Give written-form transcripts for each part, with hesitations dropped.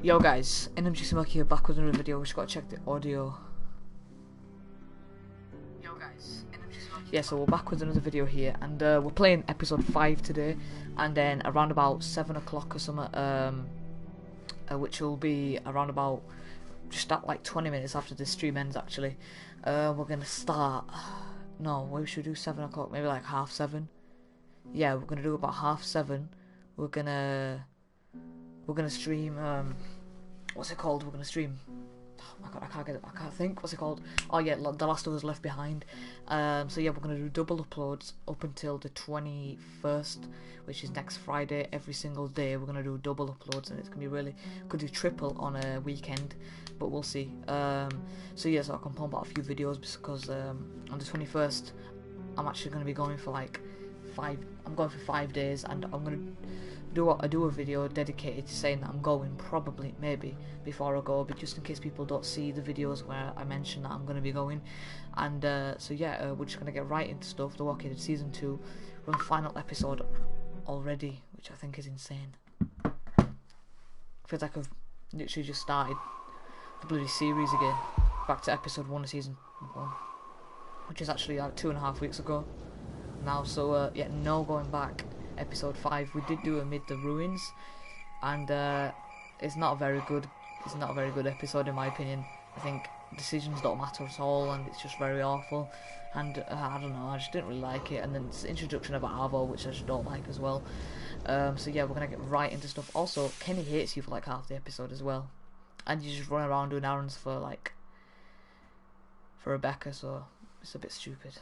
Yo guys, NMG Smoke here, back with another video. We just gotta check the audio. Yo guys, NMG Smoke. Yeah, so we're back with another video here, and we're playing episode 5 today, and then around about 7 o'clock or something, which will be around about just at like 20 minutes after the stream ends. Actually, we're gonna start. No, we should do 7 o'clock, maybe like 7:30. Yeah, we're gonna do about 7:30. We're gonna stream. What's it called? We're gonna stream. Oh my god, I can't think. What's it called? Oh yeah, The Last of Us Left Behind. So yeah, we're gonna do double uploads up until the 21st, which is next Friday. Every single day we're gonna do double uploads, and it's gonna be really. Could do triple on a weekend, but we'll see. So yeah, so I can pump out a few videos because on the 21st I'm actually gonna be going for like 5. I'm going for 5 days, and I'm gonna do a video dedicated to saying that I'm going, probably, maybe, before I go, but just in case people don't see the videos where I mention that I'm going to be going. And so yeah, we're just going to get right into stuff. The Walking Dead Season 2, we're on the final episode already, which I think is insane. Feels like I've literally just started the bloody series again, back to episode 1 of Season 1, which is actually like 2.5 weeks ago now. So yeah, no going back. Episode 5, we did do Amid the Ruins, and it's not a very good episode in my opinion. I think decisions don't matter at all, and it's just very awful, and I don't know, I just didn't really like it. And then it's the introduction of Arvo, which I just don't like as well. So yeah, we're gonna get right into stuff. Also, Kenny hates you for like half the episode as well, and you just run around doing errands for Rebecca, so it's a bit stupid.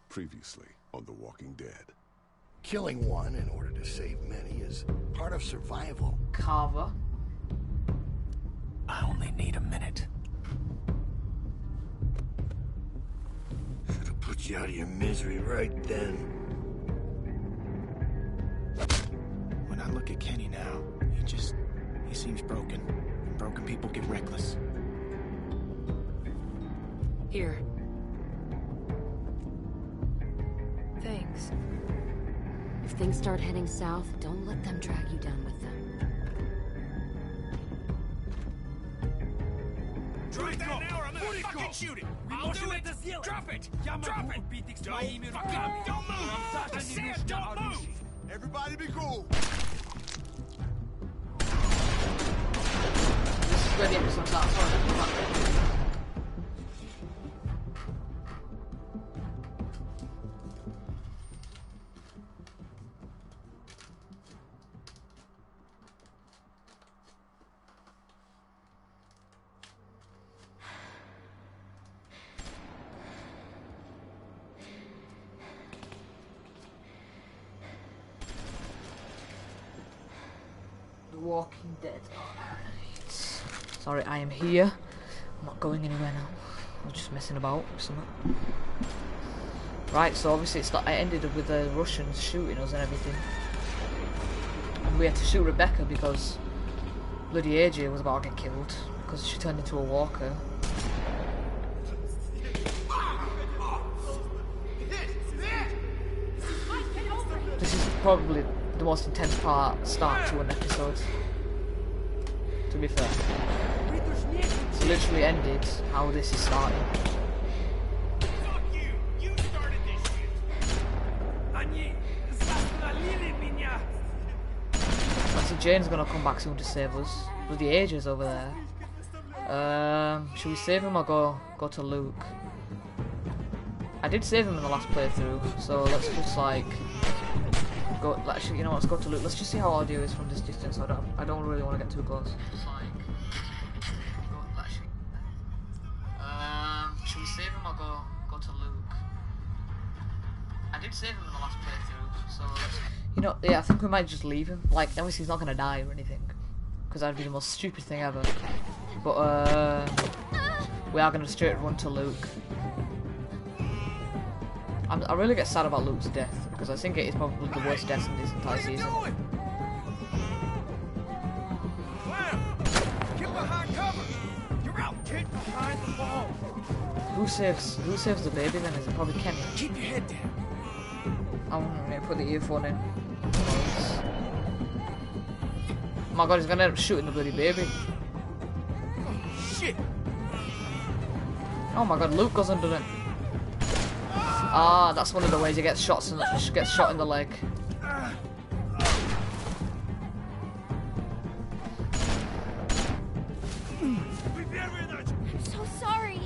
Previously on The Walking Dead. Killing one in order to save many is part of survival. Carver. I only need a minute. Should have put you out of your misery right then. When I look at Kenny now, he seems broken. And broken people get reckless. Here. Thanks. If things start heading south, don't let them drag you down with them. Drop that now or I'm gonna fucking shoot it! I'll do it! Drop it! Drop it! Don't fuck up! Don't move! I said don't move! Everybody be cool. This is where the episode starts. Sorry. Walking Dead. Alright. Sorry, I am here. I'm not going anywhere now. I'm just messing about or something. Right, so obviously it ended with the Russians shooting us and everything. And we had to shoot Rebecca because bloody AJ was about to get killed because she turned into a walker. This is probably the most intense start to an episode, to be fair. It's literally ended how this is starting. Fuck you! You started this shit! I see Jane's gonna come back soon to save us. Bloody AJ's over there. Should we save him or go to Luke? I did save him in the last playthrough, so let's just like go. Actually, you know what? Let's go to Luke. Let's just see how audio is from this distance. I don't really want to get too close. we save him or go to Luke? I did save him in the last playthrough, so you know, yeah, I think we might just leave him. Like, obviously he's not gonna die or anything, because that'd be the most stupid thing ever. But we are gonna straight run to Luke. I really get sad about Luke's death, because I think it is probably the worst death in this entire season. Get behind cover! You're out! Get behind the wall! Who saves the baby then? Is it probably Kenny? Keep your head down. I'm gonna put the earphone in. Oh my god, he's gonna end up shooting the bloody baby. Shit! Oh my god, Luke goes under it. Ah, that's one of the ways he gets shot in the leg. I'm so sorry.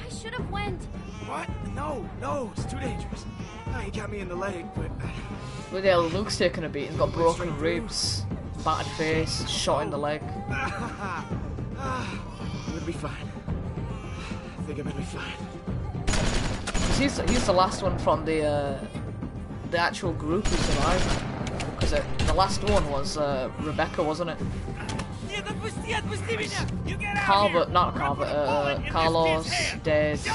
I should have went. What? No, it's too dangerous. He got me in the leg, but... But yeah, Luke's taken a beat. He's got broken ribs, battered face, shot in the leg. We'll be fine. I think I'm gonna be fine. He's the last one from the actual group who survived. Because the last one was Rebecca, wasn't it? Carver, not Carver, Carlos, Dez.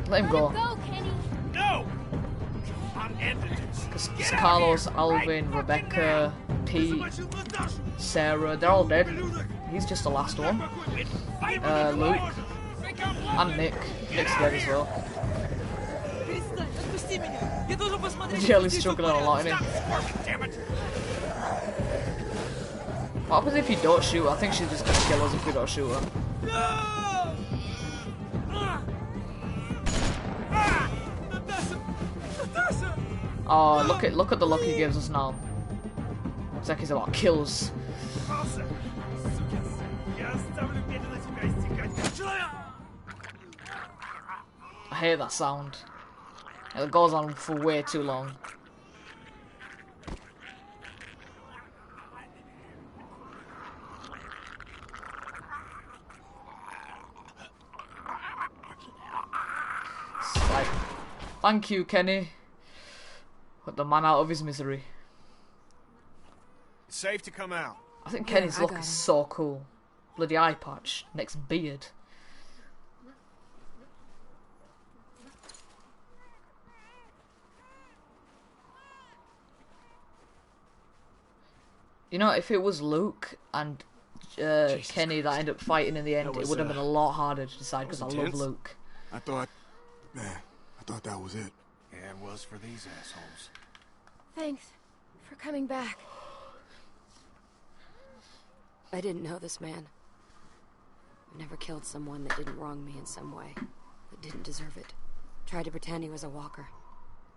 Let him go. Go, Kenny. No! I'm ending this. Because Carlos, Alvin, Rebecca, Pete, Sarah, they're all dead. He's just the last one. Luke. And Nick. Nick's dead as well. Jelly's struggling a lot, isn't he? What happens if you don't shoot her? I think she's just gonna kill us if we don't shoot her. Oh, look at the look he gives us now. Looks like he's about kills. I hate that sound. It goes on for way too long. It's like, thank you, Kenny. Put the man out of his misery. It's safe to come out. I think Kenny's look is so cool. Bloody eye patch, next beard. You know, if it was Luke and Kenny that ended up fighting in the end, it would have been a lot harder to decide because I love Luke. I thought that was it. Yeah, it was for these assholes. Thanks for coming back. I didn't know this man. I never killed someone that didn't wrong me in some way, that didn't deserve it. Tried to pretend he was a walker,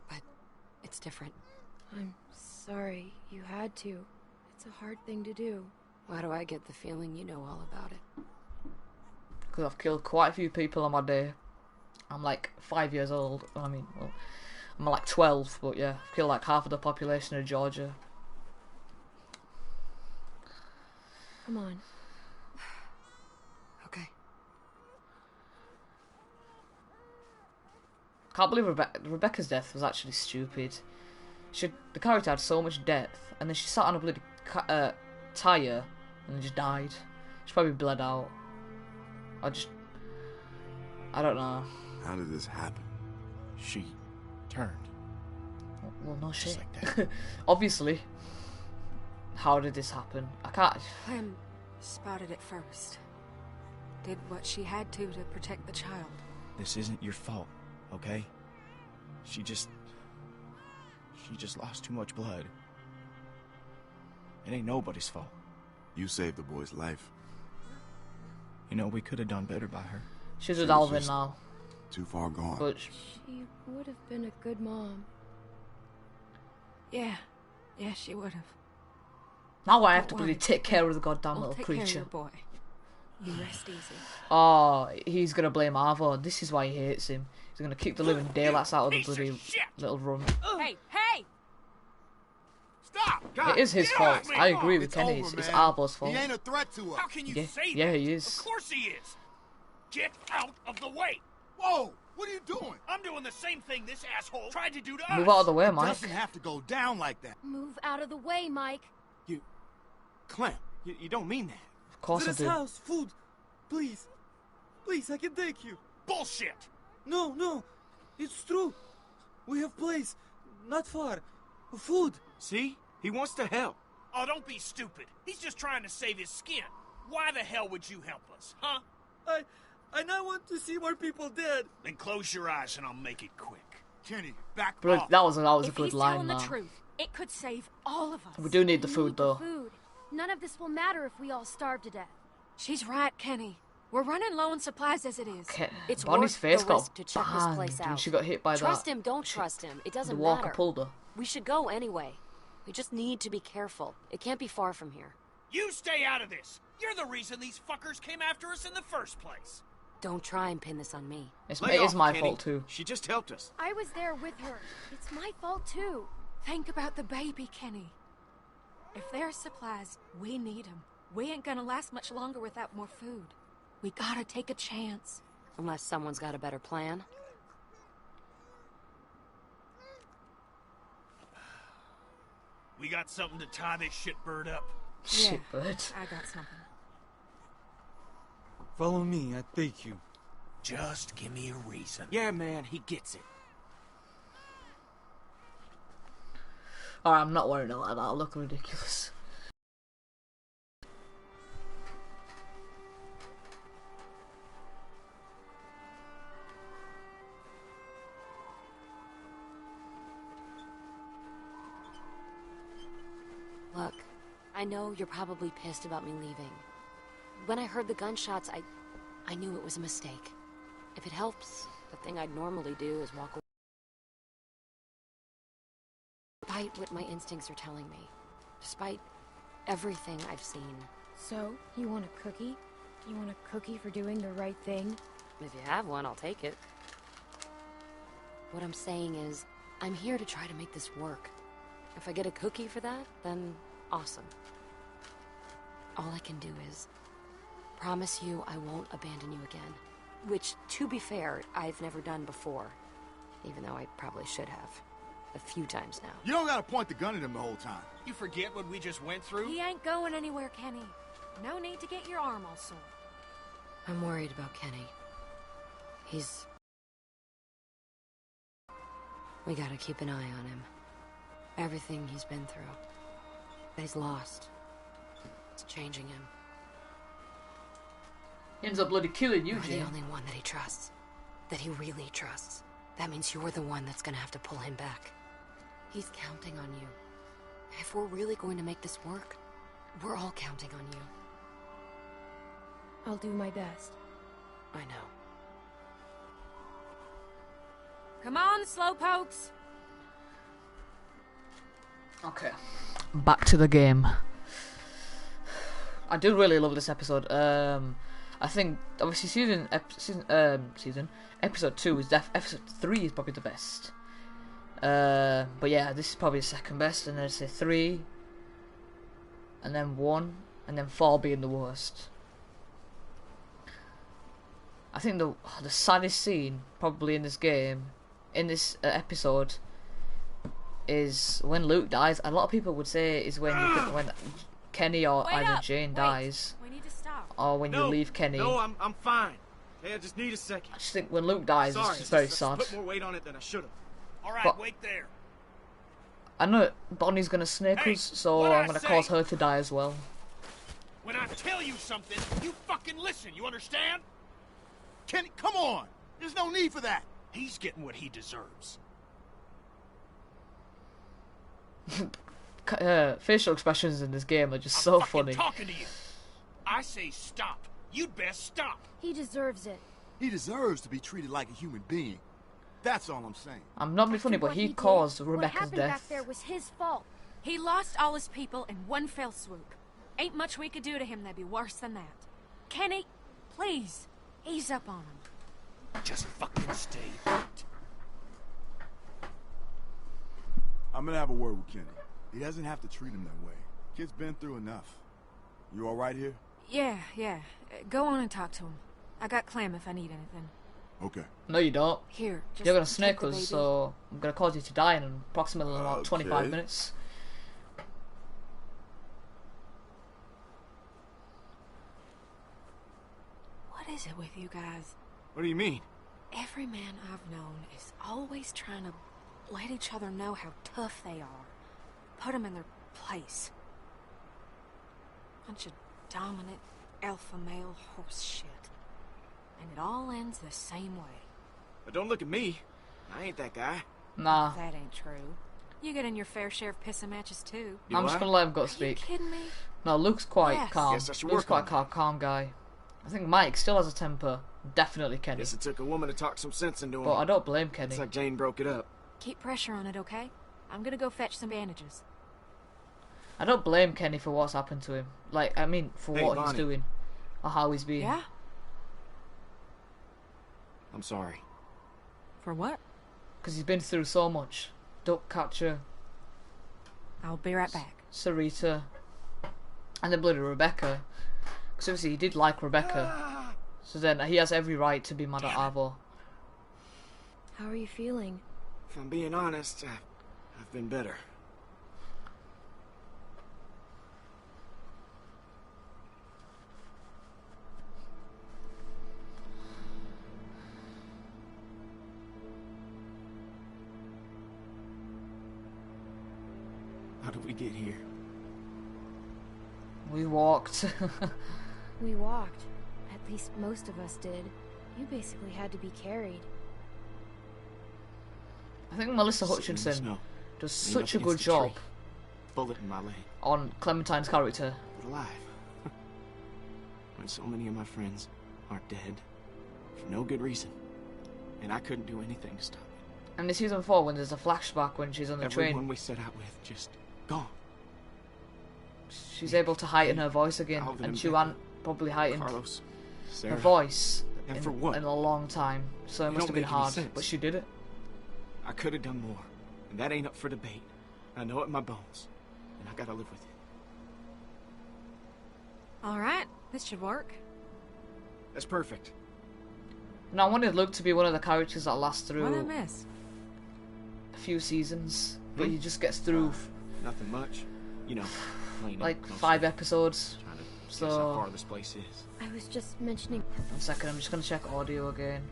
but it's different. I'm sorry you had to. It's a hard thing to do. Why do I get the feeling you know all about it? Because I've killed quite a few people on my day. I'm like 5 years old. I mean, well, I'm like 12, but yeah, I've killed like half of the population of Georgia. Come on. Okay. Can't believe Rebecca's death was actually stupid. The character had so much depth, and then she sat on a bloody tyre and then just died. She probably bled out. I don't know. How did this happen? She turned. Well, no shit. Just like that. Obviously. How did this happen? I can't. Clem spotted it first. Did what she had to protect the child. This isn't your fault, okay? She just lost too much blood. It ain't nobody's fault. You saved the boy's life. You know, we could have done better by her. She's She with was Alvin just now. Too far gone. But She would have been a good mom. Yeah, she would have. now I have to Don't really worry. take care of the goddamn We'll little take care of creature. your boy. You rest easy. Oh, he's gonna blame Arvo. This is why he hates him. He's gonna kick the living daylights out of the Piece of bloody shit! little run. Hey, hey! Stop! It is his Get fault. off me! I agree with It's Kenny. over, It's man. Arvo's fault. He ain't a threat to us. How can you Yeah, say yeah, that? he is. Of course he is. Get out of the way! Whoa! What are you doing? I'm doing the same thing this asshole tried to do to us! Move out of the way, It Mike. doesn't have to go down like that. Move out of the way, Mike. You... Clem, you don't mean that. Of course I This do. house, food. Please. Please, I can take you. Bullshit! No. It's true. We have place. Not far. Food. See? He wants to help. Oh, don't be stupid. He's just trying to save his skin. Why the hell would you help us, huh? I not want to see more people dead. Then close your eyes and I'll make it quick. Kenny, back Bro, off. that was a If good he's line, telling the man. truth, it could save all of us. We do need the We food, need the though. food. None of this will matter if we all starve to death. She's right, Kenny. We're running low on supplies as it is. It's Bonnie's worth face the got risk to check this banged place when out. she got hit by Trust that. him, don't trust him. It The doesn't walker matter. pulled her. We should go anyway. We just need to be careful. It can't be far from here. You stay out of this! You're the reason these fuckers came after us in the first place! Don't try and pin this on me. It Lay is off, my Kenny. fault too. She just helped us. I was there with her. It's my fault too. Think about the baby, Kenny. If there's supplies, we need them. We ain't gonna last much longer without more food. We gotta take a chance. Unless someone's got a better plan. We got something to tie this shitbird up. Shit, bird. I got something. Follow me, I take you. Just give me a reason. Yeah, man, he gets it. Alright, I'm not wearing it like that. I'll look ridiculous. Look, I know you're probably pissed about me leaving. When I heard the gunshots, I knew it was a mistake. If it helps, the thing I'd normally do is walk away. Despite what my instincts are telling me. Despite everything I've seen. So, you want a cookie? You want a cookie for doing the right thing? If you have one, I'll take it. What I'm saying is, I'm here to try to make this work. If I get a cookie for that, then awesome. All I can do is promise you I won't abandon you again. Which, to be fair, I've never done before. Even though I probably should have. A few times now. You don't gotta point the gun at him the whole time. You forget what we just went through? He ain't going anywhere, Kenny. No need to get your arm all sore. I'm worried about Kenny. We gotta keep an eye on him. Everything he's been through. He's lost. It's changing him. He ends up bloody killing you, You're the Jane. only one that he trusts. That he really trusts. That means you're the one that's gonna have to pull him back. He's counting on you. If we're really going to make this work, we're all counting on you. I'll do my best. I know. Come on, slowpokes. Okay. Back to the game. I do really love this episode. I think obviously episode 2 is episode 3 is probably the best. But yeah, this is probably the second best, and then I'd say 3, and then 1, and then 4 being the worst. I think the saddest scene probably in this game, in this episode, is when Luke dies. A lot of people would say is when Kenny or Wait either up. Jane Wait. dies, We need to stop. or when you leave Kenny. No, I'm fine. Hey, I just need a second. I just think when Luke dies, Sorry, it's just very I sad. put more weight on it than I should have. Alright, But- wait there. I know Bonnie's gonna snake Hey, us, so what'd I'm I gonna say? cause her to die as well. When I tell you something, you fucking listen, you understand? Kenny, come on! There's no need for that! He's getting what he deserves. Facial expressions in this game are just I'm so fucking funny. talking to you. I say stop. You'd best stop. He deserves it. He deserves to be treated like a human being. That's all I'm saying. I'm not being funny, After but what he did, caused what Rebecca's happened death. back there was his fault. He lost all his people in one fell swoop. Ain't much we could do to him that'd be worse than that. Kenny, please, ease up on him. Just fucking stay put. I'm gonna have a word with Kenny. He doesn't have to treat him that way. Kid's been through enough. You all right here? Yeah. Go on and talk to him. I got Clem if I need anything. Okay. No, you don't. Here, just You're gonna take snake the us, baby. so I'm gonna cause you to die in approximately about 25 Okay. minutes. What is it with you guys? What do you mean? Every man I've known is always trying to let each other know how tough they are. Put them in their place. Bunch of dominant alpha male horse shit. And it all ends the same way. But don't look at me. I ain't that guy. Nah, That ain't true. You get in your fair share of pissing matches too. You I'm just what? gonna let him go Are you speak. kidding me? No, Luke's quite Yes. calm. Guess I should Luke's work quite on calm, calm guy. I think Mike still has a temper. Definitely Kenny. Guess it took a woman to talk some sense into him. But I don't blame Kenny. It's like Jane broke it up. Keep pressure on it, okay? I'm gonna go fetch some bandages. I don't blame Kenny for what's happened to him. Like, I mean, for Hey, what he's Bonnie. doing. Or how he's being. Yeah? I'm sorry. For what? Because he's been through so much. Duck catcher, I'll be right back. Sarita, and then bloody Rebecca. Because obviously he did like Rebecca. So then he has every right to be mad at Arvo. How are you feeling? If I'm being honest, I've been better. How did we get here? We walked. We walked. At least most of us did. You basically had to be carried. I think Melissa Sitting in the Hutchinson snow, does leaned such a up good against the job tree. Bullet in my leg, on Clementine's character. but alive. When so many of my friends are dead for no good reason, and I couldn't do anything to stop it. And in season 4, when there's a flashback when she's on the Everyone train, we set out with just gone. she's able to heighten her voice again. Alvin And and she Becca, hadn't probably heightened Carlos, her Sarah. voice And in, for what? in a long time. So it It must have don't been make any hard. sense. But she did it. I could have done more, and that ain't up for debate. I know it in my bones, and I gotta live with it. Alright, this should work. That's perfect. And I wanted Luke to be one of the characters that lasts through What did I miss? a few seasons. But Hmm? he just gets through Nothing much, you know. Cleaning, like mostly. 5 episodes. Trying to guess So- how far this place is. I was just mentioning. 1 second, I'm just gonna check audio again.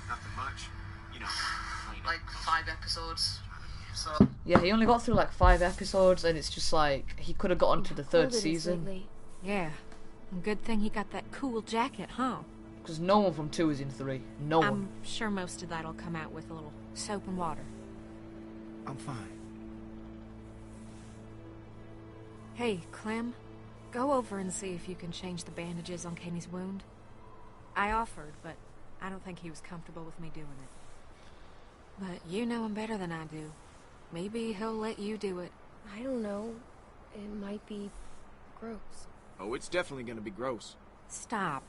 Nothing much, you know. Cleaning, Like mostly. 5 episodes. So yeah, he only got through like 5 episodes, and it's just like he could have gotten to the how 3rd cold it is season. lately. Yeah. Good thing he got that cool jacket, huh? Because no one from 2 is in 3. No one. I'm sure most of that'll come out with a little soap and water. I'm fine. Hey, Clem, go over and see if you can change the bandages on Kenny's wound. I offered, but I don't think he was comfortable with me doing it. But you know him better than I do. Maybe he'll let you do it. I don't know. It might be gross. Oh, it's definitely gonna be gross. Stop.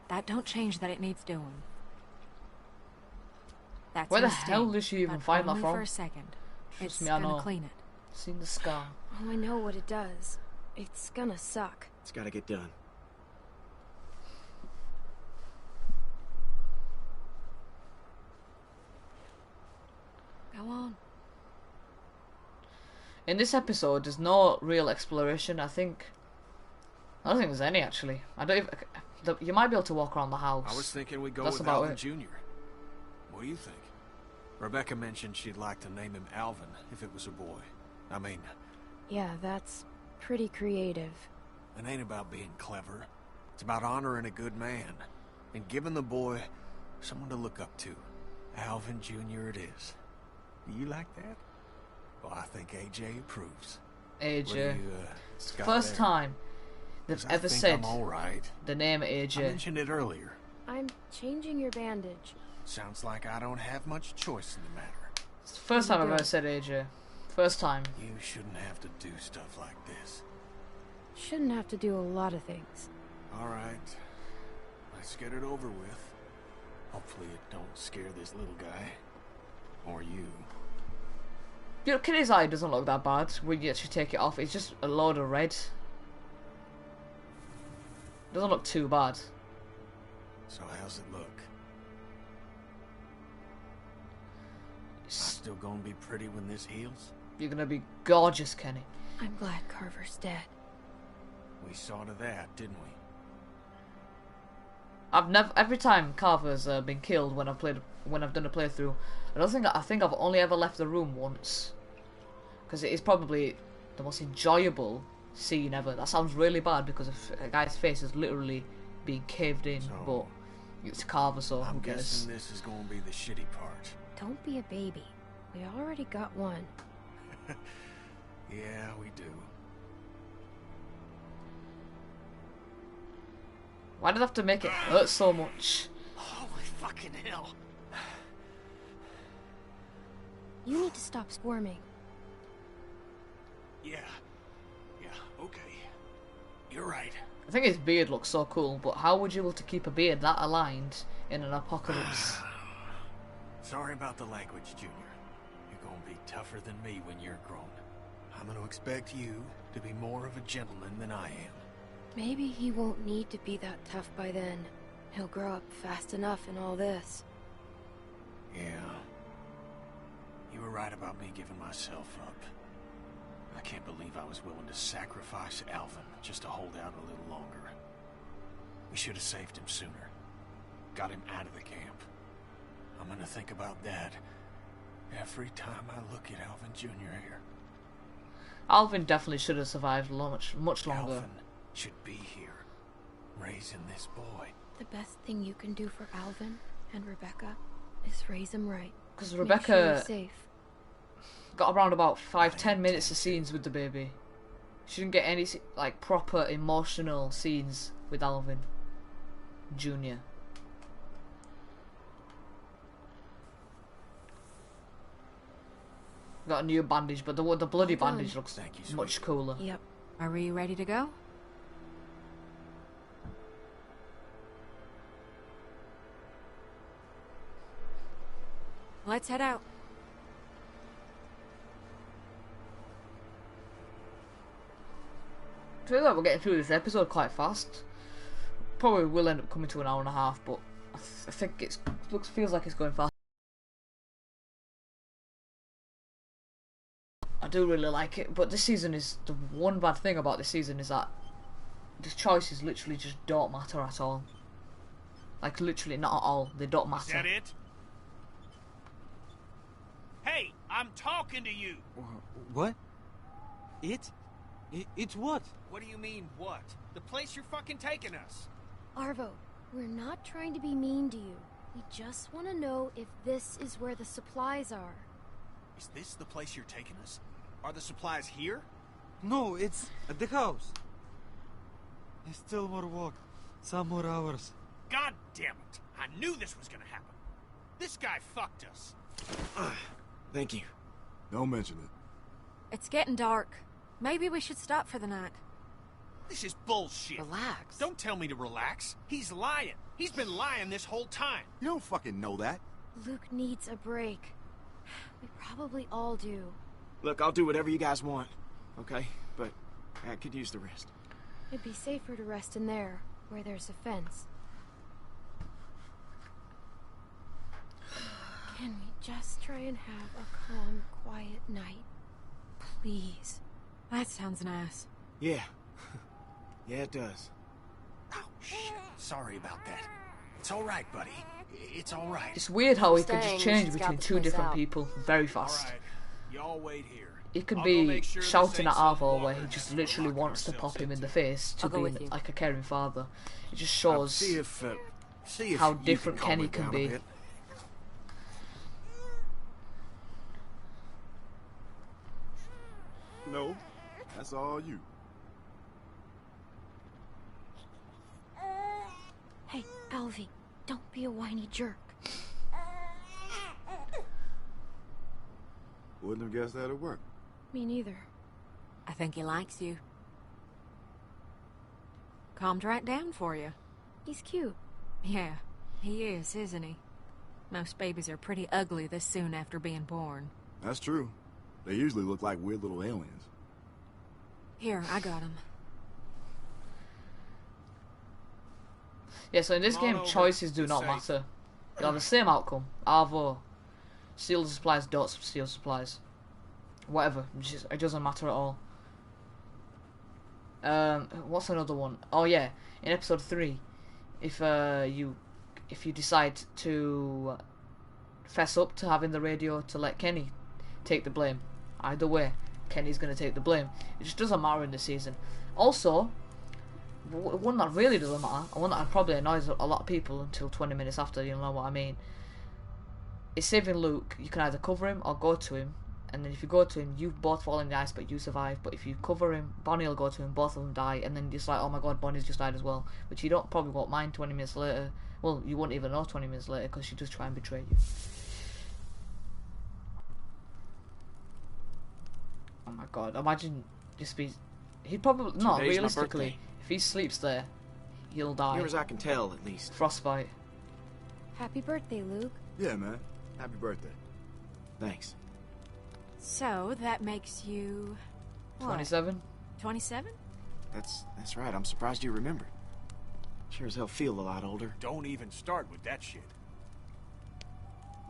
That don't change that it needs doing. That's Where a the mistake, hell did she even but find that only from? for a second. Trust It's me, I gonna know. clean it. Seen the scar. Oh, I know what it does. It's gonna suck. It's gotta get done. Go on. In this episode, there's no real exploration. I don't think there's any actually. I don't even. You might be able to walk around the house. I was thinking we'd go That's with about Alvin it. Jr. What do you think? Rebecca mentioned she'd like to name him Alvin if it was a boy. I mean, Yeah, that's pretty creative. it ain't about being clever. It's about honoring a good man and giving the boy someone to look up to. Alvin Jr. it is. Do you like that? Well, I think AJ approves. What do AJ. you, It's the got first there? time they've 'Cause I ever think said I'm all right. the name I AJ. mentioned it earlier. I'm changing your bandage. Sounds like I don't have much choice in the matter. It's the first time I've go. ever said AJ. First time. You shouldn't have to do stuff like this. Shouldn't have to do a lot of things. All right. Let's get it over with. Hopefully it don't scare this little guy. Or you. You know, Kenny's eye doesn't look that bad when you actually take it off. It's just a load of red. Doesn't look too bad. So how's it look? Still gonna be pretty when this heals? You're gonna be gorgeous, Kenny. I'm glad Carver's dead. We saw to that, didn't we? I've never. Every time Carver's been killed when I've done a playthrough, I think I've only ever left the room once, because it is probably the most enjoyable scene ever. That sounds really bad because a guy's face is literally being caved in, but it's Carver, so I'm who cares? guessing this is gonna be the shitty part. Don't be a baby. We already got one. Yeah, we do. Why did I have to make it hurt so much? Holy fucking hell. You need to stop squirming. Yeah, okay. You're right. I think his beard looks so cool, but how would you be able to keep a beard that aligned in an apocalypse? Sorry about the language, Junior. You're gonna be tougher than me when you're grown. I'm gonna expect you to be more of a gentleman than I am. Maybe he won't need to be that tough by then. He'll grow up fast enough in all this. Yeah. You were right about me giving myself up. I can't believe I was willing to sacrifice Alvin just to hold out a little longer. We should have saved him sooner. Got him out of the camp. I'm gonna think about that every time I look at Alvin Jr. here. Alvin definitely should have survived much longer. Alvin should be here, raising this boy. The best thing you can do for Alvin and Rebecca is raise him right. Because Make Rebecca sure he's safe. got around about 5-10 minutes of scenes with the baby. She didn't get any like proper emotional scenes with Alvin Jr. Got a new bandage, but the bloody Well done. bandage looks Thank you, much sweetie. cooler. Yep. Are we ready to go? Let's head out. I feel like we're getting through this episode quite fast. Probably will end up coming to an hour and a half, but I think feels like it's going fast. I do really like it, but this season is the one bad thing about this season is that the choices literally just don't matter at all. Like literally not at all. They don't matter. Is that it? Hey, I'm talking to you. What? It's what? What do you mean, what? The place you're fucking taking us. Arvo, we're not trying to be mean to you. We just want to know if this is where the supplies are. Is this the place you're taking us? Are the supplies here? No, it's at the house. There's still more walk. Some more hours. God damn it. I knew this was gonna happen. This guy fucked us. Thank you. Don't mention it. It's getting dark. Maybe we should stop for the night. This is bullshit. Relax. Don't tell me to relax. He's lying. He's been lying this whole time. You don't fucking know that. Luke needs a break. We probably all do. Look, I'll do whatever you guys want, okay? But I could use the rest. It'd be safer to rest in there, where there's a fence. Can we just try and have a calm, quiet night? Please. That sounds nice. Yeah. Yeah, it does. Oh, shit. Sorry about that. It's all right, buddy. It's all right. It's weird how he could Staying, just we change should between scout the two place different out. people very All fast. right. Y'all wait here. He could I'll go be make sure this shouting ain't at some Arvo where he water just den literally we're locking wants to ourselves pop him in the into. face to I'll go being with you. like a caring father. It just I'll shows see if how you different calm Kenny it can down a be. bit. No, that's all you. Hey, Alvy, don't be a whiny jerk. Wouldn't have guessed that'd work. Me neither. I think he likes you. Calmed right down for you. He's cute. Yeah, he is, isn't he? Most babies are pretty ugly this soon after being born. That's true. They usually look like weird little aliens. Here, I got him. Yeah, so in this Come on game, over. choices do not Safe. matter. You'll have the same outcome. Either steal the supplies, don't steal supplies. Whatever. It doesn't matter at all. What's another one? Oh yeah, in episode 3, if you decide to fess up to having the radio to let Kenny take the blame, either way, Kenny's gonna take the blame. It just doesn't matter in this season. Also, one that really doesn't matter, and one that probably annoys a lot of people until 20 minutes after, you know what I mean, is saving Luke. You can either cover him or go to him, and then if you go to him, you both fall in the ice, but you survive. But if you cover him, Bonnie will go to him, both of them die, and then it's like, oh my god, Bonnie's just died as well, which you probably won't mind 20 minutes later. Well, you won't even know 20 minutes later, because she just try and betray you. Oh my god, imagine just be... He'd probably... No, Today's my realistically, birthday. if he sleeps there, he'll die. Near as I can tell, at least. Frostbite. Happy birthday, Luke. Yeah, man. Happy birthday. Thanks. So, that makes you... what? 27? 27? That's right. I'm surprised you remembered. Sure as hell feel a lot older. Don't even start with that shit.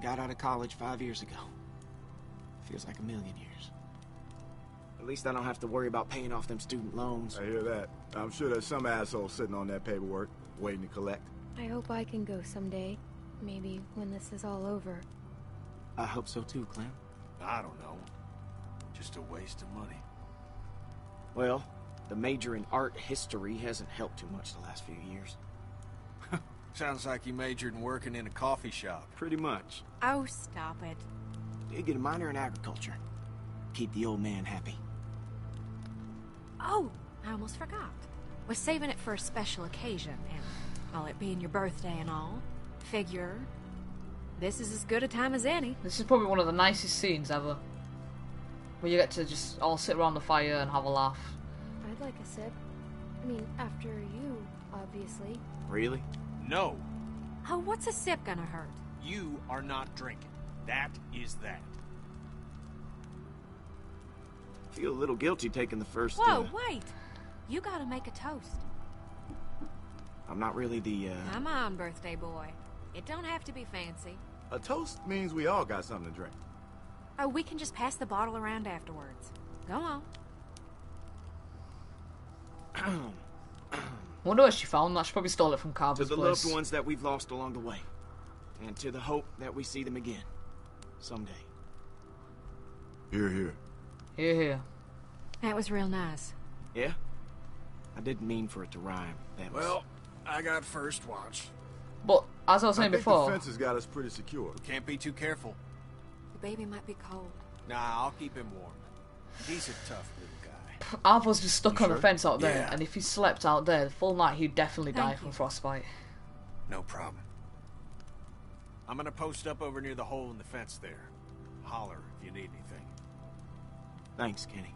Got out of college 5 years ago. Feels like a million years. At least I don't have to worry about paying off them student loans. I hear that. I'm sure there's some asshole sitting on that paperwork, waiting to collect. I hope I can go someday. Maybe when this is all over. I hope so too, Clem. I don't know. Just a waste of money. Well, the major in art history hasn't helped too much the last few years. Sounds like you majored in working in a coffee shop. Pretty much. Oh, stop it. Did get a minor in agriculture. Keep the old man happy. Oh, I almost forgot. Was saving it for a special occasion, and all it being your birthday and all. Figure, this is as good a time as any. This is probably one of the nicest scenes ever. Where you get to just all sit around the fire and have a laugh. I'd like a sip. I mean, after you, obviously. Really? No, Oh, what's a sip gonna hurt? you are not drinking. That is that. Feel a little guilty taking the first. Whoa, wait! You gotta make a toast. I'm not really the. Come on, birthday boy. It don't have to be fancy. A toast means we all got something to drink. Oh, we can just pass the bottle around afterwards. Go on. Wonder where she found that. She probably stole it from To Carver's the place. loved ones that we've lost along the way, and to the hope that we see them again someday. Here, here. Here, here. That was real nice. Yeah? I didn't mean for it to rhyme. That was... Well, I got first watch. But, as I was I saying think before... the fence has got us pretty secure. Can't be too careful. The baby might be cold. Nah, I'll keep him warm. He's a tough little guy. Arthur's just stuck You on the sure? fence out there, Yeah. and if he slept out there the full night, he'd definitely die Thank from you. frostbite. No problem. I'm gonna post up over near the hole in the fence there. Holler if you need anything. Thanks, Kenny.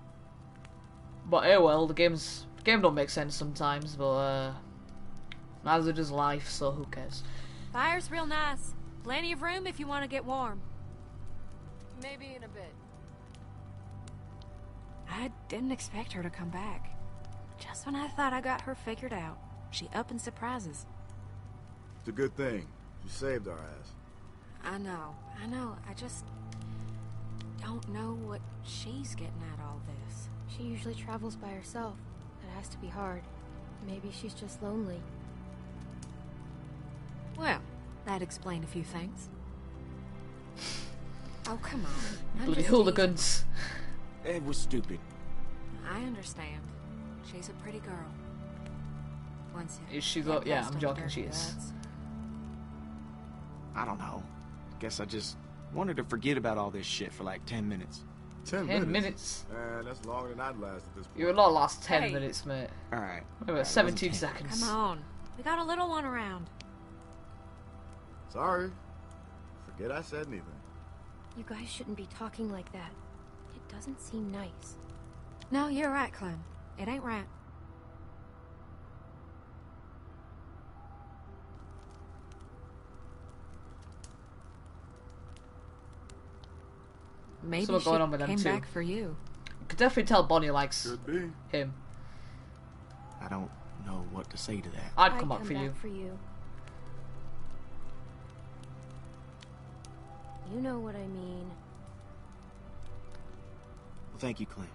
But well, the game don't make sense sometimes, but neither does life, so who cares? Fire's real nice. Plenty of room if you want to get warm. Maybe in a bit. I didn't expect her to come back. Just when I thought I got her figured out, she up and surprises. It's a good thing. You saved our ass. I know. I just don't know what she's getting at all this. She usually travels by herself. That has to be hard. Maybe she's just lonely. Well, that'd explain a few things. Oh, come on. I'm Bloody just hooligans. It was stupid. teasing. I understand. She's a pretty girl. Once Is she get though? Yeah, past I'm them joking, dirty she is. guts. I don't know. Guess I just wanted to forget about all this shit for like 10 minutes. 10 10 minutes? minutes? Man, that's longer than I'd last at this point. You would not last 10 Hey. minutes, mate. Alright. Wait, wait, 17 seconds. Come on. We got a little one around. Sorry. Forget I said anything. You guys shouldn't be talking like that. It doesn't seem nice. No, you're right, Clem. It ain't right. Maybe something she going on with them came too. back for you. You could definitely tell Bonnie likes Could be. him. I don't know what to say to that. I'd come back for you. You know what I mean. Well, thank you, Clem.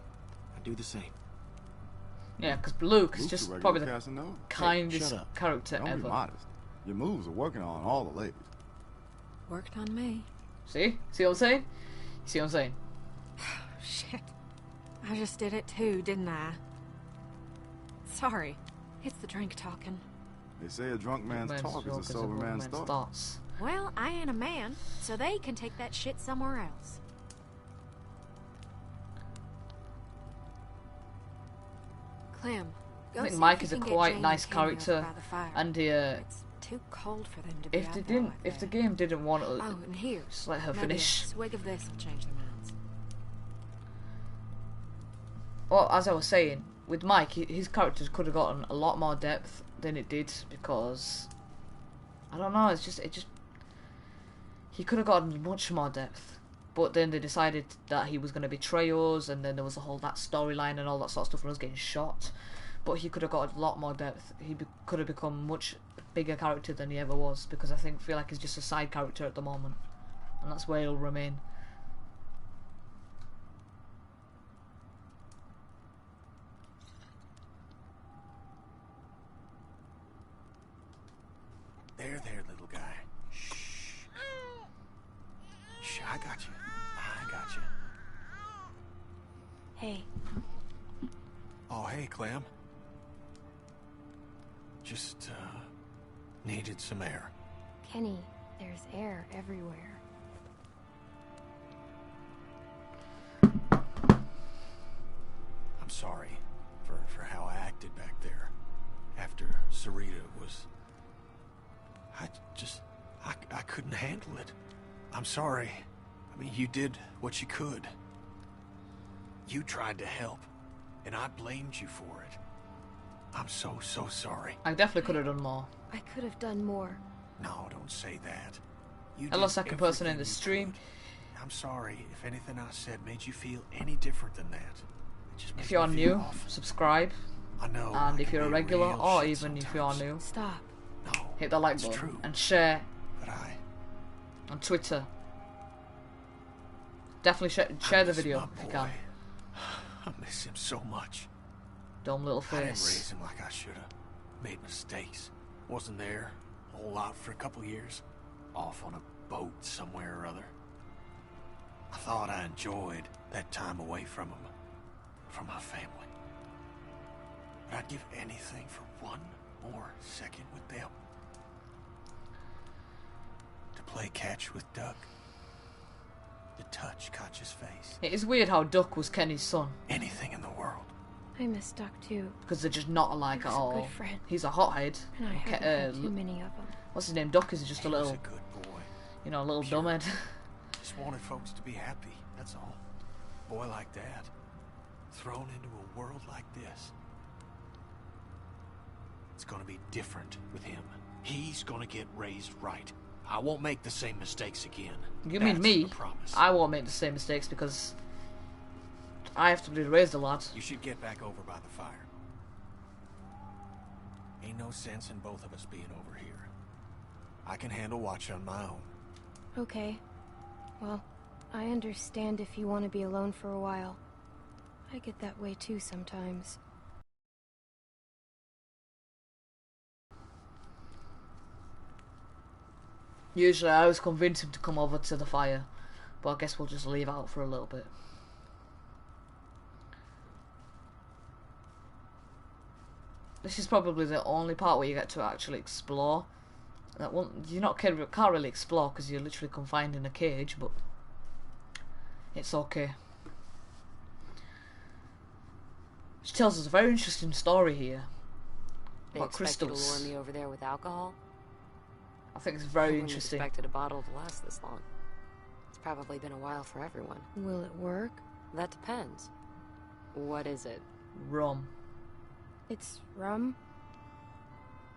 I do the same. Yeah, because Luke is Luke's just a regular probably the Casanova. kindest shut up. character Don't ever. be modest. Your moves are working on all the ladies. Worked on me. See? See what I'm saying? See what I'm saying? Shit. I just did it too, didn't I? Sorry. It's the drink talking. They say a drunk man's talk is a sober man's thought. thoughts. Well, I ain't a man, so they can take that shit somewhere else. Clem, go I think see Mike if is you a can get quite Jane nice and Kenny over character, by the fire. and It's too cold for them to be out there like if the that. game didn't want to, Oh, and here, just let her maybe finish. a swig of this will change their minds. Well, as I was saying, with Mike, his characters could have gotten a lot more depth than it did because I don't know. It just he could have gotten much more depth, but then they decided that he was going to betray us, and then there was a whole that storyline and all that sort of stuff, and us getting shot. But he could have got a lot more depth. He could have become much bigger character than he ever was, because I feel like he's just a side character at the moment, and that's where he'll remain. There, little guy. Shh. Shh, I got you. I got you. Hey, Oh, hey, Clem. Just, needed some air. Kenny, there's air everywhere. I'm sorry for how I acted back there. After Sarita was... I couldn't handle it. I'm sorry. I mean, you did what you could. You tried to help, and I blamed you for it. I'm so sorry. I definitely could have done more. I could have done more. No, don't say that. You Hello, did second person in everything the you stream. could. I'm sorry if anything I said made you feel any different than that. It just makes If you're me feel new, awful. subscribe. I know. And I if can you're a be regular, real or shit even if you are sometimes. new, Stop. No, hit the like it's button true. and share But I on Twitter. Definitely share the miss video my if you boy. can. I miss him so much. Dumb little I didn't face. raise him like I should have. Made mistakes. Wasn't there a whole lot for a couple years. Off on a boat somewhere or other. I thought I enjoyed that time away from him. From my family. But I'd give anything for one more second with them. To play catch with Duck. To touch Koch's face. It is weird how Duck was Kenny's son, Anything in the world. I miss Duck too, because they're just not alike He at was a all. good friend. He's a hothead. and I haven't had too many of them. What's his name? Duck is just a He was little, a good boy. you know, a little Pure. dumbhead. Just wanted folks to be happy, that's all. Boy like that. Thrown into a world like this. It's gonna be different with him. He's gonna get raised right. I won't make the same mistakes again. You mean That's me? a promise. I won't make the same mistakes because I have to be raised a lad. You should get back over by the fire. Ain't no sense in both of us being over here. I can handle watch on my own. Okay. Well, I understand if you want to be alone for a while. I get that way too sometimes. Usually I always convince him to come over to the fire, but I guess we'll just leave out for a little bit. This is probably the only part where you get to actually explore. That one, can't really explore because you're literally confined in a cage, but it's okay. She tells us a very interesting story here They about expect you to crystals. lure me over there with alcohol? I think it's I very wouldn't interesting. expected a bottle to last this long. It's probably been a while for everyone. Will it work? That depends. What is it? Rum. It's rum?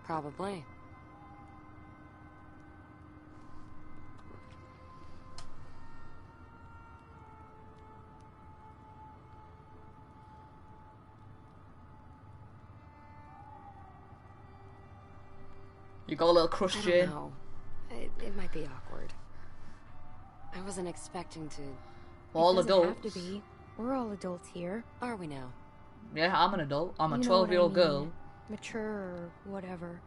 Probably. You got a little crush, I Jane? don't know. It might be awkward. I wasn't expecting to... We're all It doesn't adults. have to be. We're all adults here. Are we now? Yeah, I'm an adult. I'm a You know what I 12-year-old mean. girl. Mature or whatever.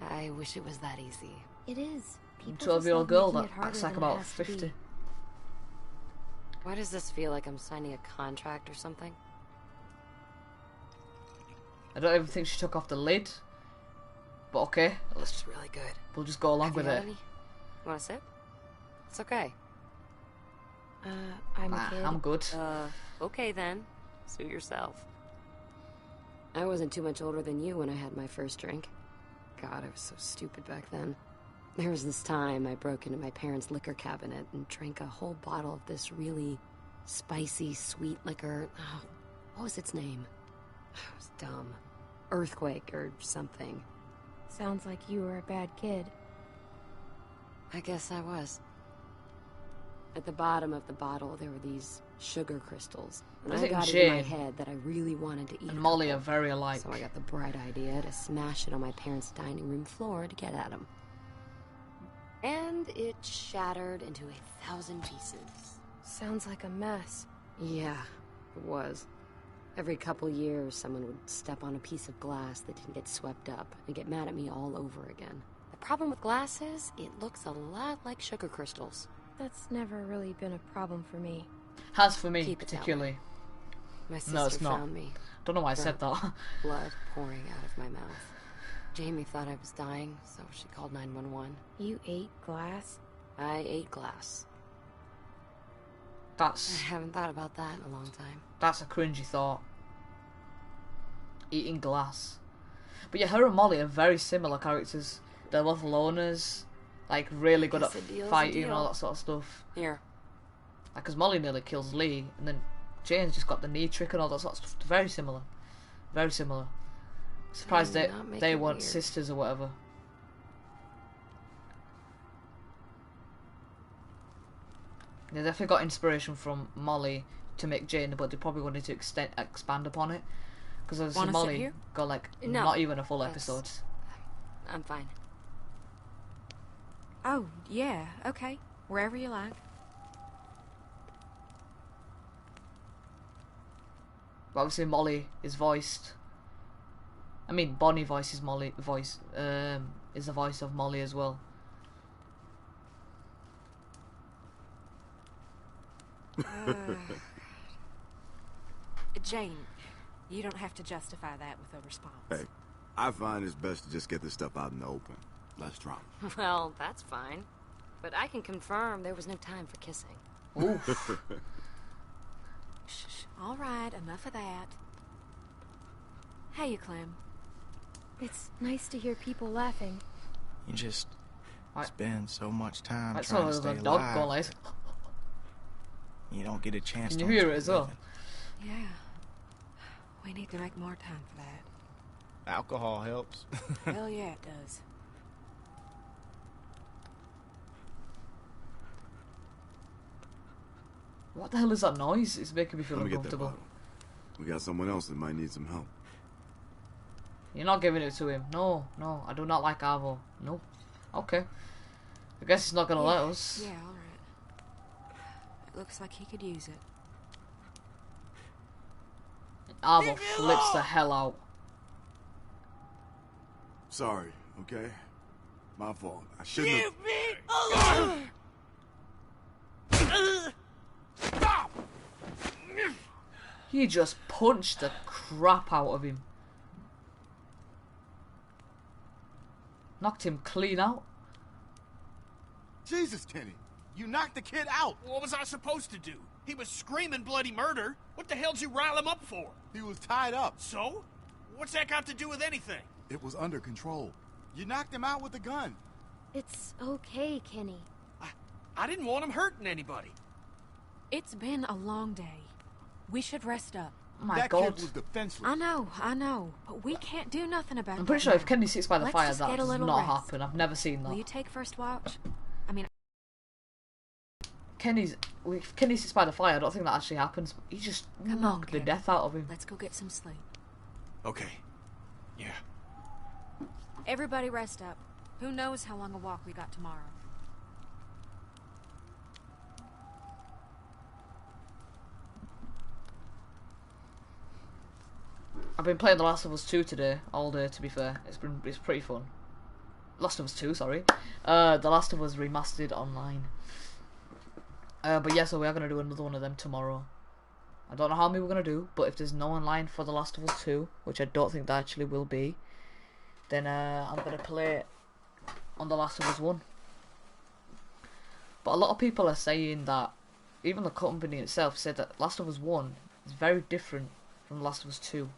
I wish it was that easy. It is. People just 12-year-old love girl making that it harder acts like than it about has to be. 50. Why does this feel like I'm signing a contract or something? I don't even think she took off the lid. But okay, This is really good. we'll just go along Have with you had it. any? Want a sip? It's okay. I'm a kid. I'm good. Okay then. Suit yourself. I wasn't too much older than you when I had my first drink. God, I was so stupid back then. There was this time I broke into my parents' liquor cabinet and drank a whole bottle of this really spicy, sweet liquor. Oh, what was its name? It was dumb. Earthquake or something. Sounds like you were a bad kid. I guess I was. At the bottom of the bottle, there were these sugar crystals. And I I think got it in my Jane head that I really wanted to eat and a Molly couple. are very alike. So I got the bright idea to smash it on my parents' dining room floor to get at them. And it shattered into 1,000 pieces. Sounds like a mess. Yeah, it was. Every couple years, someone would step on a piece of glass that didn't get swept up and get mad at me all over again. The problem with glass is it looks a lot like sugar crystals. That's never really been a problem for me. Has for me, Keep it that particularly. My sister No, it's not. found me. Don't know why I said that. Blood pouring out of my mouth. Jamie thought I was dying, so she called 911. You ate glass? I ate glass. I That's haven't thought about that in a long time. a cringy thought. Eating glass. But yeah, her and Molly are very similar characters. They're both loners, like really good at Guess a deal's a fighting and all deal. that sort of stuff. Here. Like, cause Molly nearly kills Lee, and then Jane's just got the knee trick and all that sort of stuff. Very similar. Very similar. Surprised Not make they it weren't weird. sisters or whatever. They definitely got inspiration from Molly to make Jane, but they probably wanted to expand upon it. Because obviously Wanna sit Molly here? got like No, not even a full that's- episode. I'm fine. Oh, yeah, okay. Wherever you like. But obviously Molly is voiced. I mean, Bonnie voices Molly. Is the voice of Molly as well. Jane, you don't have to justify that with a response. Hey, I find it's best to just get this stuff out in the open. Less drama. Well, that's fine. But I can confirm there was no time for kissing. Oof. Shh, all right, enough of that. Hey, you Clem. It's nice to hear people laughing. You just I- spend so much time That's trying all to the stay dog alive. going like. You don't get a chance Can to you hear it enjoy as well? living. Yeah. We need to make more time for that. Alcohol helps. Hell yeah, it does. What the hell is that noise? It's making me feel Let me get that uncomfortable. bottle. We got someone else that might need some help. You're not giving it to him. No, I do not like Arvo. No. Okay. I guess he's not gonna let us. Yeah, all right. It looks like he could use it. Arvo flips the hell out. Sorry, okay? My fault. I shouldn't have... me alone! Stop! He just punched the crap out of him. Knocked him clean out. Jesus, Kenny. You knocked the kid out. What was I supposed to do? He was screaming bloody murder. What the hell'd you rile him up for? He was tied up. So? What's that got to do with anything? It was under control. You knocked him out with a gun. It's okay, Kenny. I didn't want him hurting anybody. It's been a long day. We should rest up. Oh my that god. kid was defenseless. I know, but we can't do nothing about it. I'm pretty sure if Kenny sits by the Let's fire, just that get a does little not rest. happen. I've never seen Will you that. take first watch? I mean, If Kenny sits by the fire, I don't think that actually happens. He just Come on, knocked the Kenny. death out of him. let's go get some sleep. Okay. Yeah. Everybody rest up. Who knows how long a walk we got tomorrow? I've been playing The Last of Us 2 today, all day, to be fair. It's pretty fun. Last of Us 2, sorry. The Last of Us Remastered Online. But yeah, so we are going to do another one of them tomorrow. I don't know how many we're going to do, but if there's no online for The Last of Us 2, which I don't think there actually will be, then I'm going to play it on The Last of Us 1. But a lot of people are saying that, even the company itself said that Last of Us 1 is very different from The Last of Us 2.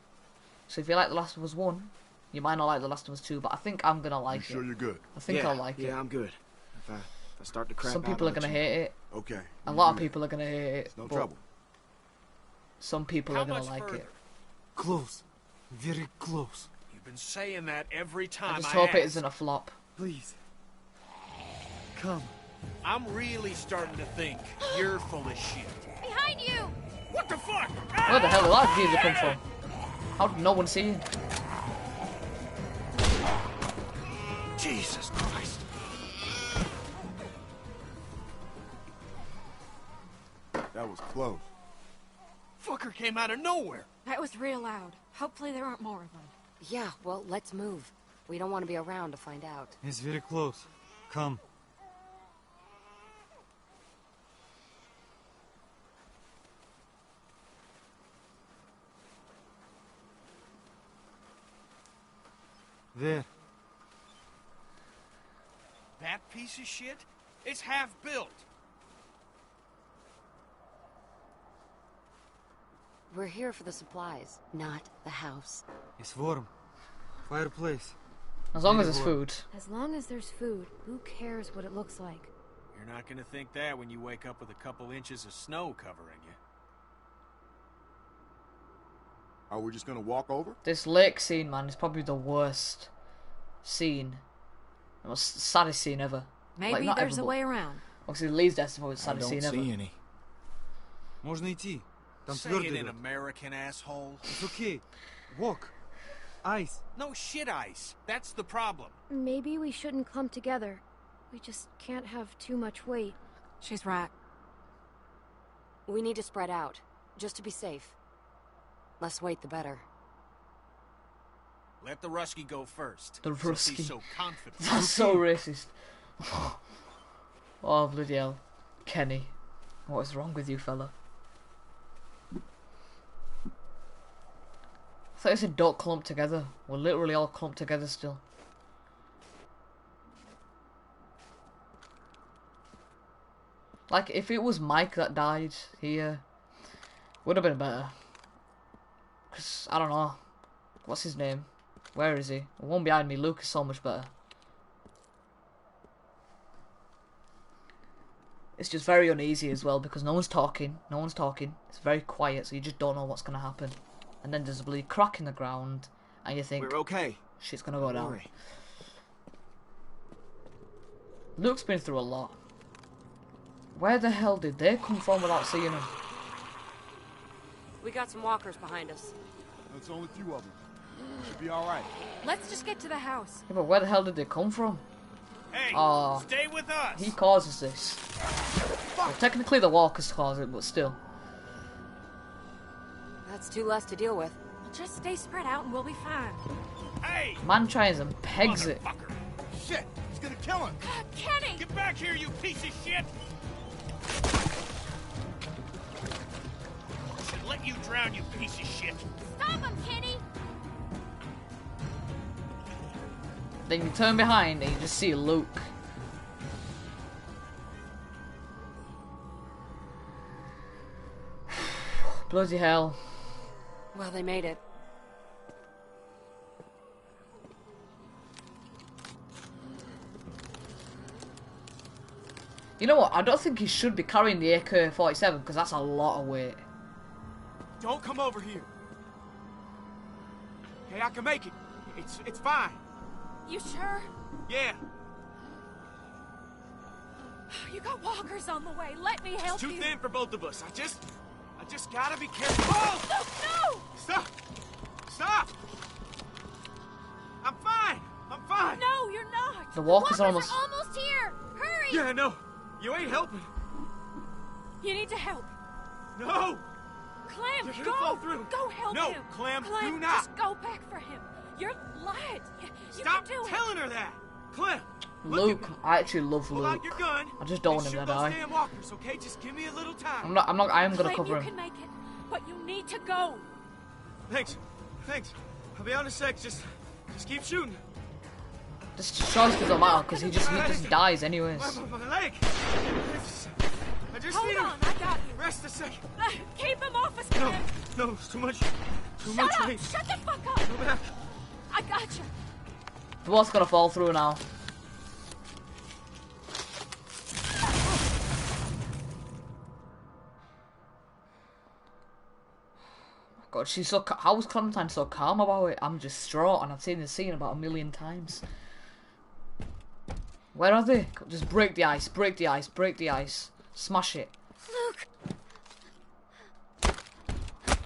So if you like The Last of Us 1, you might not like The Last of Us 2, but I think I'm going to like it. You sure you're good? I think I'll like it. Yeah, I'm good. If I start to crap Some people are going to hate it. Okay. A lot of people are going to hate it. It's no but trouble. Some people are going to like it. Close. Very close. You've been saying that every time I just hope ask. it isn't a flop. Please. Come. I'm really starting to think you're full of shit. Behind you! What the fuck? Where the hell did that geezer come from? How did no one see him? Jesus Christ. That was close. Fucker came out of nowhere. That was real loud. Hopefully there aren't more of them. Yeah, well, let's move. We don't want to be around to find out. It's very close. Come. There. That piece of shit? It's half built. We're here for the supplies, not the house. It's warm. Fireplace. As long as there's food. As long as there's food, who cares what it looks like? You're not gonna think that when you wake up with a couple inches of snow covering you. Are we just gonna walk over? This lake scene, man, is probably the worst scene. The most saddest scene ever. Maybe not there's ever, a but way around. Obviously, Lee's death is probably the I saddest don't scene see ever. any. Можно идти. Там Say твердый it in лед. American, asshole. It's okay. Walk. Ice. No shit ice. That's the problem. Maybe we shouldn't clump together. We just can't have too much weight. She's right. We need to spread out, just to be safe. Less weight, the better. Let the Rusky go first. The Since he's Rusky. so confident. That's so racist. Oh, bloody hell. Kenny. What is wrong with you, fella? I thought you said don't clump together. We're literally all clumped together still. Like, if it was Mike that died here, would have been better. Because, I don't know. What's his name? Where is he? The one behind me, Luke, is so much better. It's just very uneasy as well because no one's talking. No one's talking. It's very quiet, so you just don't know what's going to happen. And then there's a bloody crack in the ground, and you think, We're okay. shit's going to go down. Worry. Luke's been through a lot. Where the hell did they come from without seeing him? We got some walkers behind us. There's only a few of them. Should be all right. Let's just get to the house. Yeah, but where the hell did they come from? Hey, Oh, stay with us. he causes this. Well, technically the walkers cause it, but still. That's two less to deal with. We'll just stay spread out and we'll be fine. Hey, Man tries and pegs it. motherfucker. Shit! He's gonna kill him! Kenny! Get back here, you piece of shit. I should let you drown, you piece of shit. Stop him, Kenny! Then you turn behind and you just see Luke. Bloody hell. Well, they made it. You know what? I don't think he should be carrying the AK-47 because that's a lot of weight. Don't come over here. Hey, I can make it. It's fine. You sure? Yeah. You got walkers on the way. Let me help It's too you. thin for both of us. I just gotta be careful. Oh! No! Stop! Stop! I'm fine. I'm fine. No, you're not. The walkers are almost here. Hurry! Yeah, no. You ain't helping. You need to help. No! Clem, You're go! gonna fall through. Go help No, him. Clem, Clem, do not. just go back for him. You're light. You Stop can do telling her that. Clem, Luke, I actually love pull out Luke. your gun. I just don't want and him to shoot those die. damn walkers, okay? Just give me a little time. I am gonna Clem, cover you him. can make it, but you need to go. Thanks. I'll be on in a sec. Just keep shooting. This shots doesn't matter because he just dies anyways. My leg. I just Hold need on, I got you. Rest a second. Keep him off us, No, Clem. no, it's too much. Shut up! weight. Shut the fuck up! Go back. I got you. The wall's gonna fall through now. God, she's so. How was Clementine so calm about it? I'm just distraught, and I've seen this scene about 1,000,000 times. Where are they? Just break the ice, break the ice, break the ice. Smash it. Luke!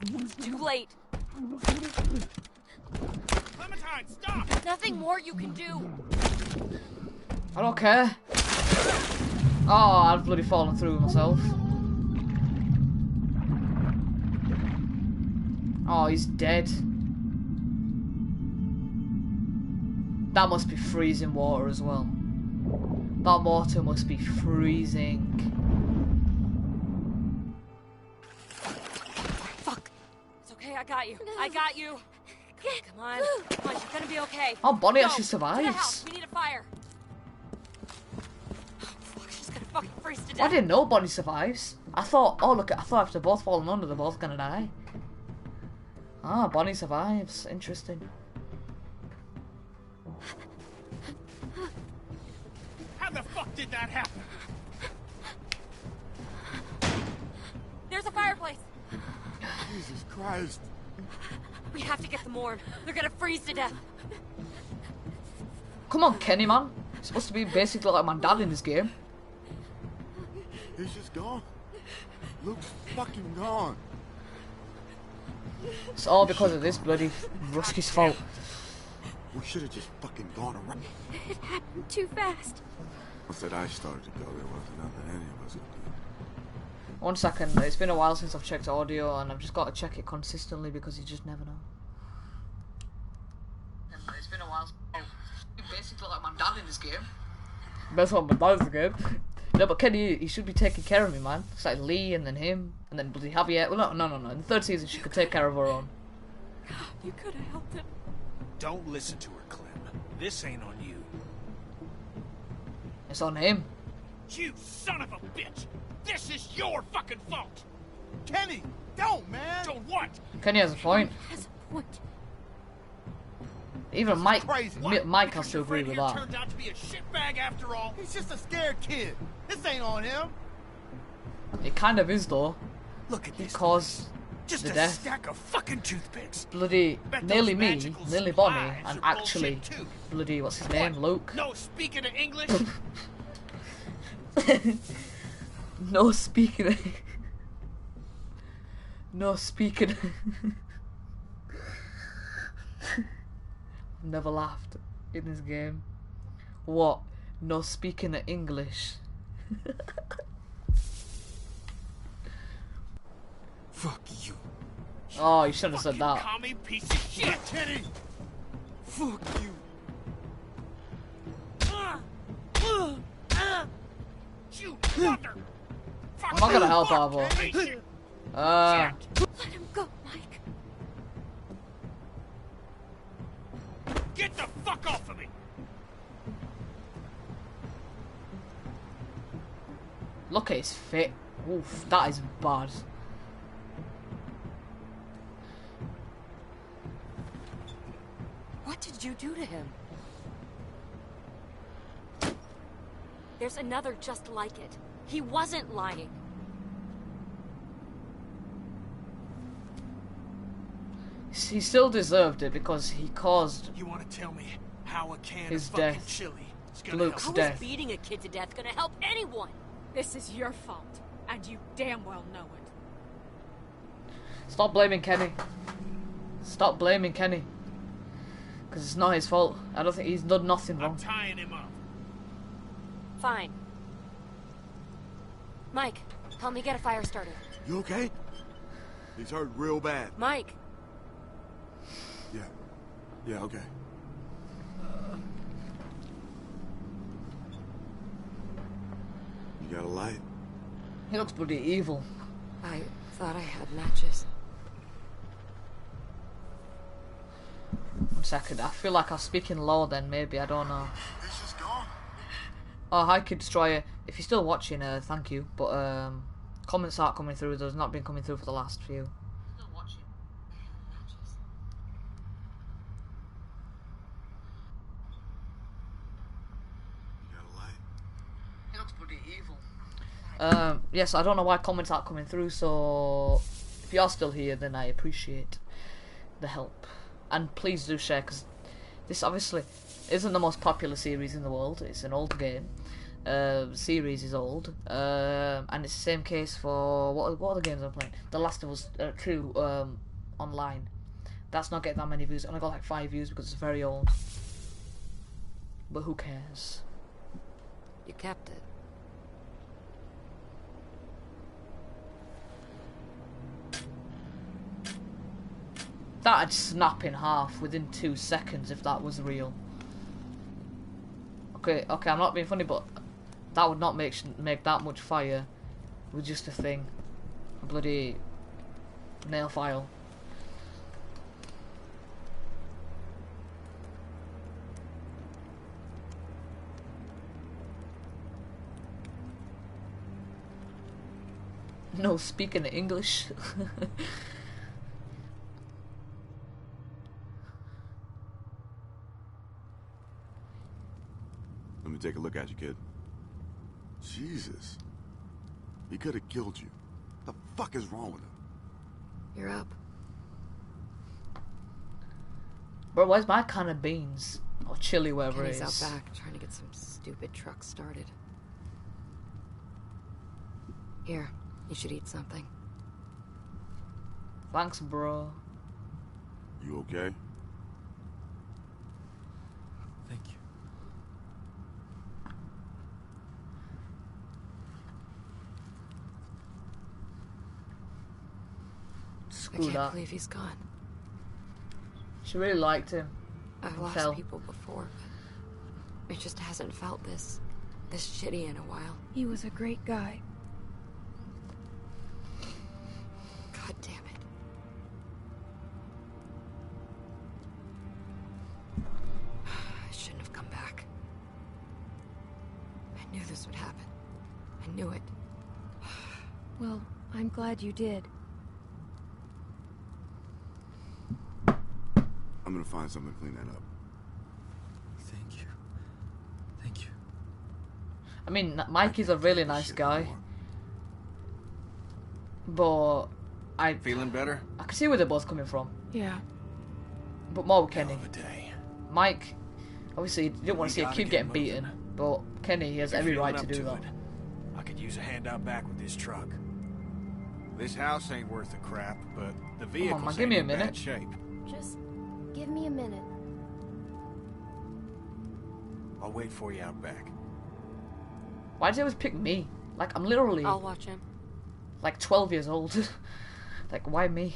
It's too late. Clementine, stop! Nothing more you can do. I don't care. Oh, I've bloody fallen through myself. Oh, he's dead. That must be freezing water as well. That water must be freezing. Fuck. It's okay, I got you. I got you. Come on. Come on, you're gonna be okay. Oh, Bonnie Go, actually to the survives. house. We need a fire. Fuck, she's gonna fucking freeze to I death. didn't know Bonnie survives. I thought, oh look, I thought if they're both falling under, they're both gonna die. Ah, Bonnie survives. Interesting. How the fuck did that happen? There's a fireplace. Jesus Christ. We have to get them warm. They're gonna freeze to death. Come on, Kenny, man. You're supposed to be basically like my dad in this game. He's just gone. Luke's fucking gone. It's all because of this bloody Rusky's fault. We should have just fucking gone around. It happened too fast. Once that ice started to go, there wasn't nothing any of us could do. 1 second, it's been a while since I've checked audio and I've just got to check it consistently because you just never know. It's been a while. Basically like my dad in this game. That's what my dad in this game. No, but Kenny, he should be taking care of me, man. It's like Lee and then him and then bloody Javier. Well, no. In the third season, she could take care of her own. You could have helped him. Don't listen to her, Clem. This ain't on you. It's on him. You son of a bitch! This is your fucking fault! Kenny, don't, man! Don't what? Kenny has a point. Has a point. Even Mike, What? Mike Because has to your agree friend with here that. turned out to be a shitbag after all. He's just a scared kid. This ain't on him. It kind of is though. Look at He this. caused Just the a death. stack of fucking toothpicks. Bloody Bet those nearly me, magical nearly Bonnie, supplies and are actually bullshit, too. bloody what's his name, Luke. No speaking of English. No speaking. No speaking. I've never laughed in this game. What? No speaking of English. Fuck you. Oh, you shouldn't have said that. Commie piece of shit, Kenny. Fuck you. You mother. I'm not gonna help Arvo. Let him go, Mike. Get the fuck off of me. Look at his fit. Oof, that is bad. What did you do to him? There's another just like it. He wasn't lying. He still deserved it because he caused You want to tell me how a can his of fucking death. chili is gonna Luke's help? How is death. beating a kid to death gonna help anyone? This is your fault, and you damn well know it. Stop blaming Kenny. Stop blaming Kenny. Because it's not his fault. I don't think he's done nothing I'm wrong. tying him up. Fine. Mike, help me get a fire started. You okay? He's hurt real bad. Mike! Yeah. Yeah, okay. You got a light? He looks bloody evil. I thought I had matches. 1 second, I feel like I'm speaking low then, maybe, I don't know. It's just gone. Oh, hi Kid Destroyer. If you're still watching, thank you, but comments aren't coming through. There's not been coming through for the last few. Still watching. You got a light? He looks bloody evil. Yes, I don't know why comments aren't coming through, so if you are still here, then I appreciate the help. And please do share, because this obviously isn't the most popular series in the world. It's an old game. Series is old, and it's the same case for what other games I'm playing. The Last of Us 2 online. That's not getting that many views. I only got like 5 views because it's very old. But who cares? You kept it. That'd snap in half within 2 seconds if that was real. Okay, I'm not being funny, but that would not make that much fire with just a thing. A bloody nail file. No speaking English. Let me take a look at you, kid. Jesus. He could have killed you. The fuck is wrong with him? You're up. Bro, where's my can of beans? Or chili, whatever it Kenny's is. out back trying to get some stupid truck started. Here, you should eat something. Thanks, bro. You okay? Thank you. I Screw can't that. believe he's gone. She really liked him. I've lost Tell. people before, but it just hasn't felt this shitty in a while. He was a great guy. God damn it. I shouldn't have come back. I knew this would happen. I knew it. Well, I'm glad you did. I'm gonna find something to clean that up. Thank you. Thank you. I mean, Mikey's a really nice guy. But I Feeling better? I can see where they're both coming from. Yeah. But more with Kenny. Hell of a day. Mike, obviously, you didn't want to see a gotta kid get getting moving. beaten. But Kenny, he has every Feeling right to up do that. it. I could use a hand out back with this truck. This house ain't worth the crap, but the vehicle's man, give me a in bad minute. shape. Just give me a minute. I'll wait for you out back. Why does he always pick me? Like, I'm literally I'll watch him. like 12 years old. Like, why me?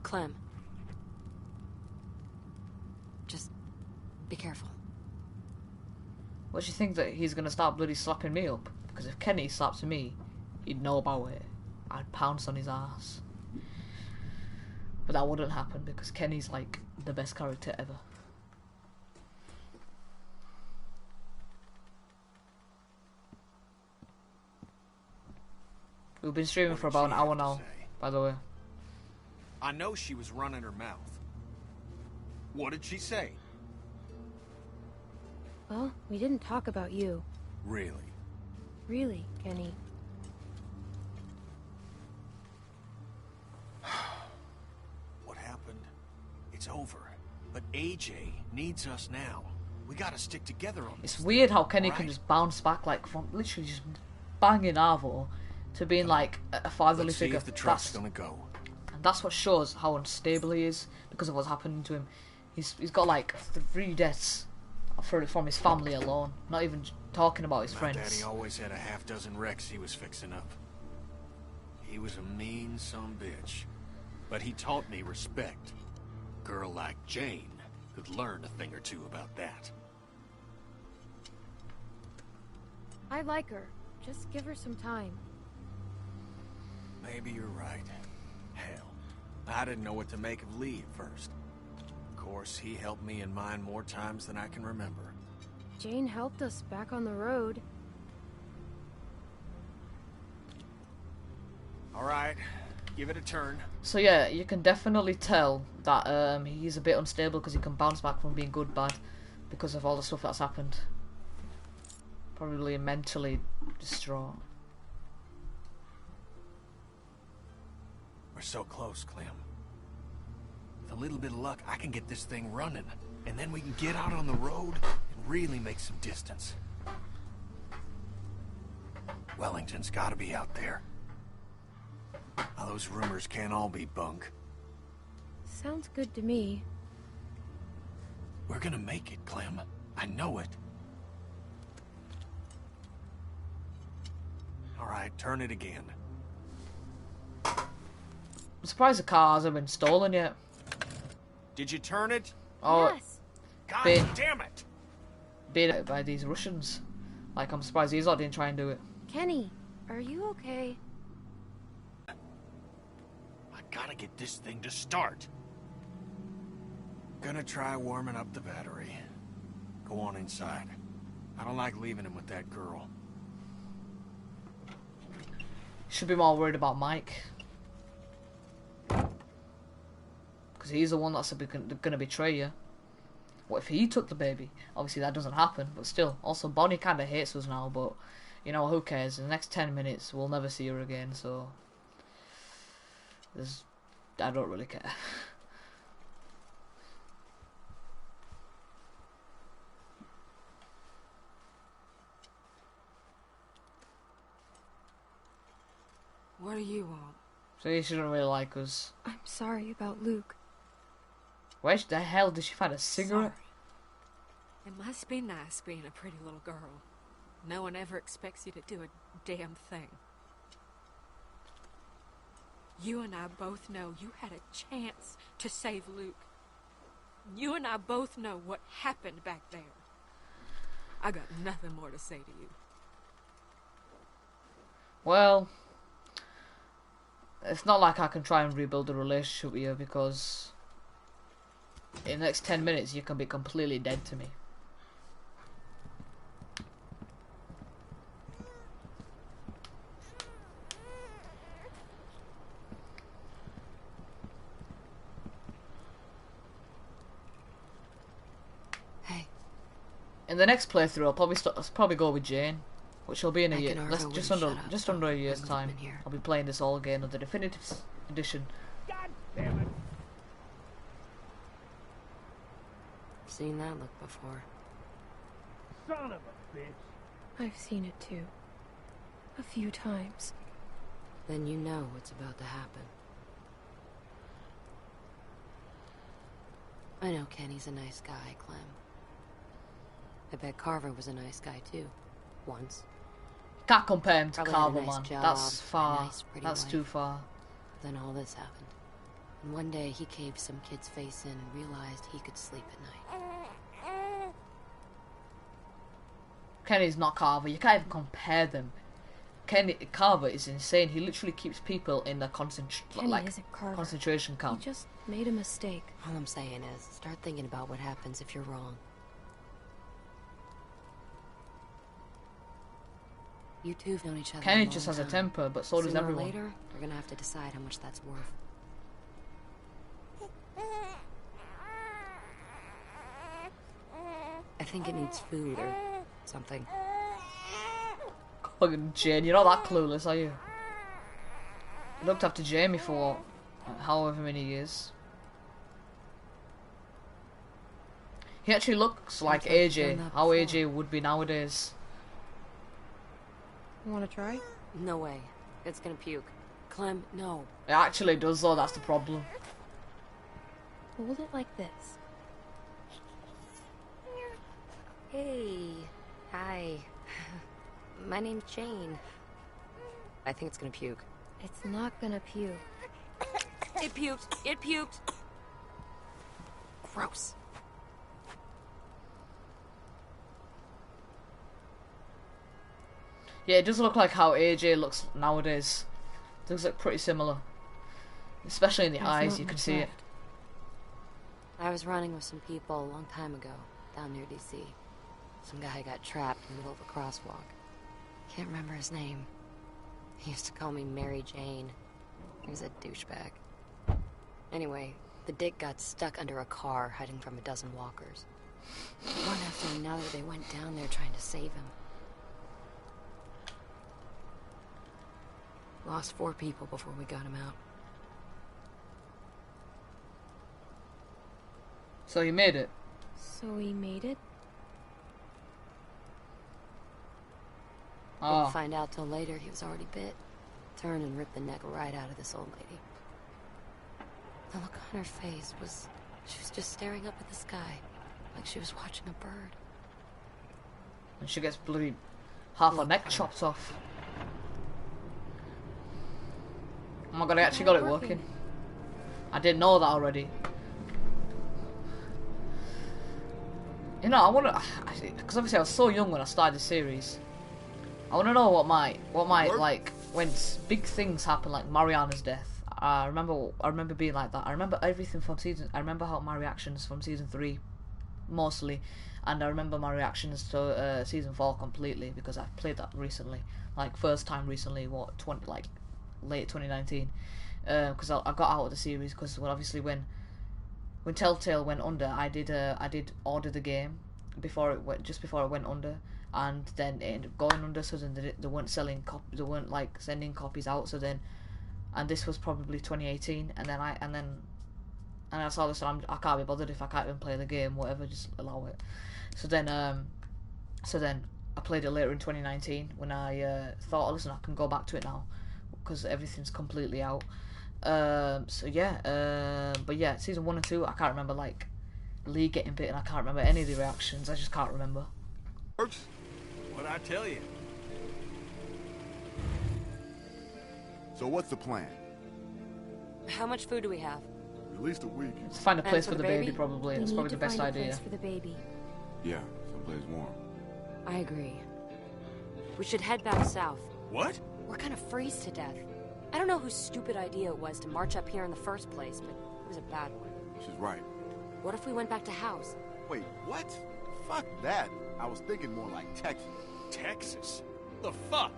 Clem. Just be careful. What do you think that he's gonna start bloody slapping me up? Because if Kenny slaps me, he'd know about it. I'd pounce on his ass. But that wouldn't happen because Kenny's like the best character ever. We've been streaming for about an hour now, by the way. I know she was running her mouth. What did she say? Well, we didn't talk about you. Really? Really, Kenny. What happened? It's over. But AJ needs us now. We gotta stick together on this. It's weird how Kenny can Right. just bounce back like from literally just banging Arvo to being like a fatherly Let's see figure. if the truck's gonna go. And that's what shows how unstable he is because of what's happening to him. He's got like 3 deaths from his family alone. Not even talking about his My friends. daddy always had a half-dozen wrecks he was fixing up. He was a mean sumbitch, but he taught me respect. A girl like Jane could learn a thing or two about that. I like her. Just give her some time. Maybe you're right. Hell, I didn't know what to make of Lee at first. Of course, he helped me in mine more times than I can remember. Jane helped us back on the road. All right, give it a turn. So yeah, you can definitely tell that he's a bit unstable because he can bounce back from being good bad because of all the stuff that's happened. Probably mentally distraught. We're so close, Clem. With a little bit of luck, I can get this thing running, and then we can get out on the road and really make some distance. Wellington's gotta be out there. Now, those rumors can't all be bunk. Sounds good to me. We're gonna make it, Clem. I know it. All right, turn it again. I'm surprised the car hasn't been stolen yet. Did you turn it? Oh, Yes. God Been- damn it! beat by these Russians. Like, I'm surprised he's not didn't try and do it. Kenny, are you okay? I gotta get this thing to start. Gonna try warming up the battery. Go on inside. I don't like leaving him with that girl. Should be more worried about Mike. Because he's the one that's gonna betray you. What if he took the baby? Obviously that doesn't happen, but still. Also, Bonnie kinda hates us now, but, you know, who cares? In the next 10 minutes, we'll never see her again, so... I don't really care. What do you want? So he shouldn't really like us. I'm sorry about Luke. Where the hell did she find a cigarette? Sorry. It must be nice being a pretty little girl. No one ever expects you to do a damn thing. You and I both know you had a chance to save Luke. You and I both know what happened back there. I got nothing more to say to you. Well, it's not like I can try and rebuild a relationship with you because in the next 10 minutes you can be completely dead to me. Hey. In the next playthrough, I'll probably go with Jane, which will be in a year. Arthur That's wouldn't just shut under up, just so under a year's I'm time. moving here. I'll be playing this all again on the definitive edition. Seen that look before. Son of a bitch. I've seen it too. A few times. Then you know what's about to happen. I know Kenny's a nice guy, Clem. I bet Carver was a nice guy too. Once. Can't compare him to Probably had a Carver, nice man. job, That's a far. nice, pretty That's wife. too far. Then all this happened. And one day he caved some kid's face in and realized he could sleep at night. Kenny's not Carver. You can't even compare them. Carver is insane. He literally keeps people in the Kenny isn't Carver. concentration He camp. just made a mistake. All I'm saying is, start thinking about what happens if you're wrong. You two have known each other Kenny a just long has a time. temper, but so does Sooner or everyone. later, we're gonna have to decide how much that's worth. I think it needs food or something. Fucking Jane, you're not that clueless, are you? You looked after Jamie for however many years. He actually looks like like you've AJ, done that how before. AJ would be nowadays. You want to try? No way. It's gonna puke. Clem, no. It actually does though, that's the problem. Hold it like this. Hey. Hi. My name's Jane. I think it's gonna puke. It's not gonna puke. It puked. It puked. Gross. Yeah, it does look like how AJ looks nowadays. It does look pretty similar. Especially in the eyes, you can see it. I was running with some people a long time ago, down near DC. Some guy got trapped in the middle of a crosswalk. Can't remember his name. He used to call me Mary Jane. He was a douchebag. Anyway, the dick got stuck under a car hiding from a dozen walkers. One after another, they went down there trying to save him. Lost 4 people before we got him out. So he made it. So he made it? Oh. Didn't find out till later he was already bit. Turned and ripped the neck right out of this old lady. The look on her face was... she was just staring up at the sky, like she was watching a bird. And she gets bloody half her neck chopped off. Oh my god, I actually got it working. I didn't know that already. You know, I wanna... because obviously I was so young when I started the series. I wanna know what my like, when big things happen, like Mariana's death. I remember being like that. I remember everything from season... I remember how my reactions from season 3, mostly. And I remember my reactions to season 4 completely, because I played that recently. Like, first time recently, late 2019. Because I got out of the series, because obviously when Telltale went under, I did order the game just before it went under, and then it ended up going under. So then they weren't selling they weren't like sending copies out. So then, and this was probably 2018, and then I saw this, and I can't be bothered if I can't even play the game, whatever, just allow it. So then I played it later in 2019 when I thought, oh, listen, I can go back to it now because everything's completely out. So yeah, but yeah, season 1 and 2, I can't remember like Lee getting bitten. I can't remember any of the reactions. I just can't remember. What'd I tell you? So what's the plan? How much food do we have? At least a week. Let's find a place for the the baby, baby? probably. We It's need probably to the best find a idea. place for the baby. Yeah, someplace warm. I agree. We should head back south. What? We're gonna freeze to death. I don't know whose stupid idea it was to march up here in the first place, but it was a bad one. She's right. What if we went back to house? Wait, what? Fuck that. I was thinking more like Texas. Texas? The fuck?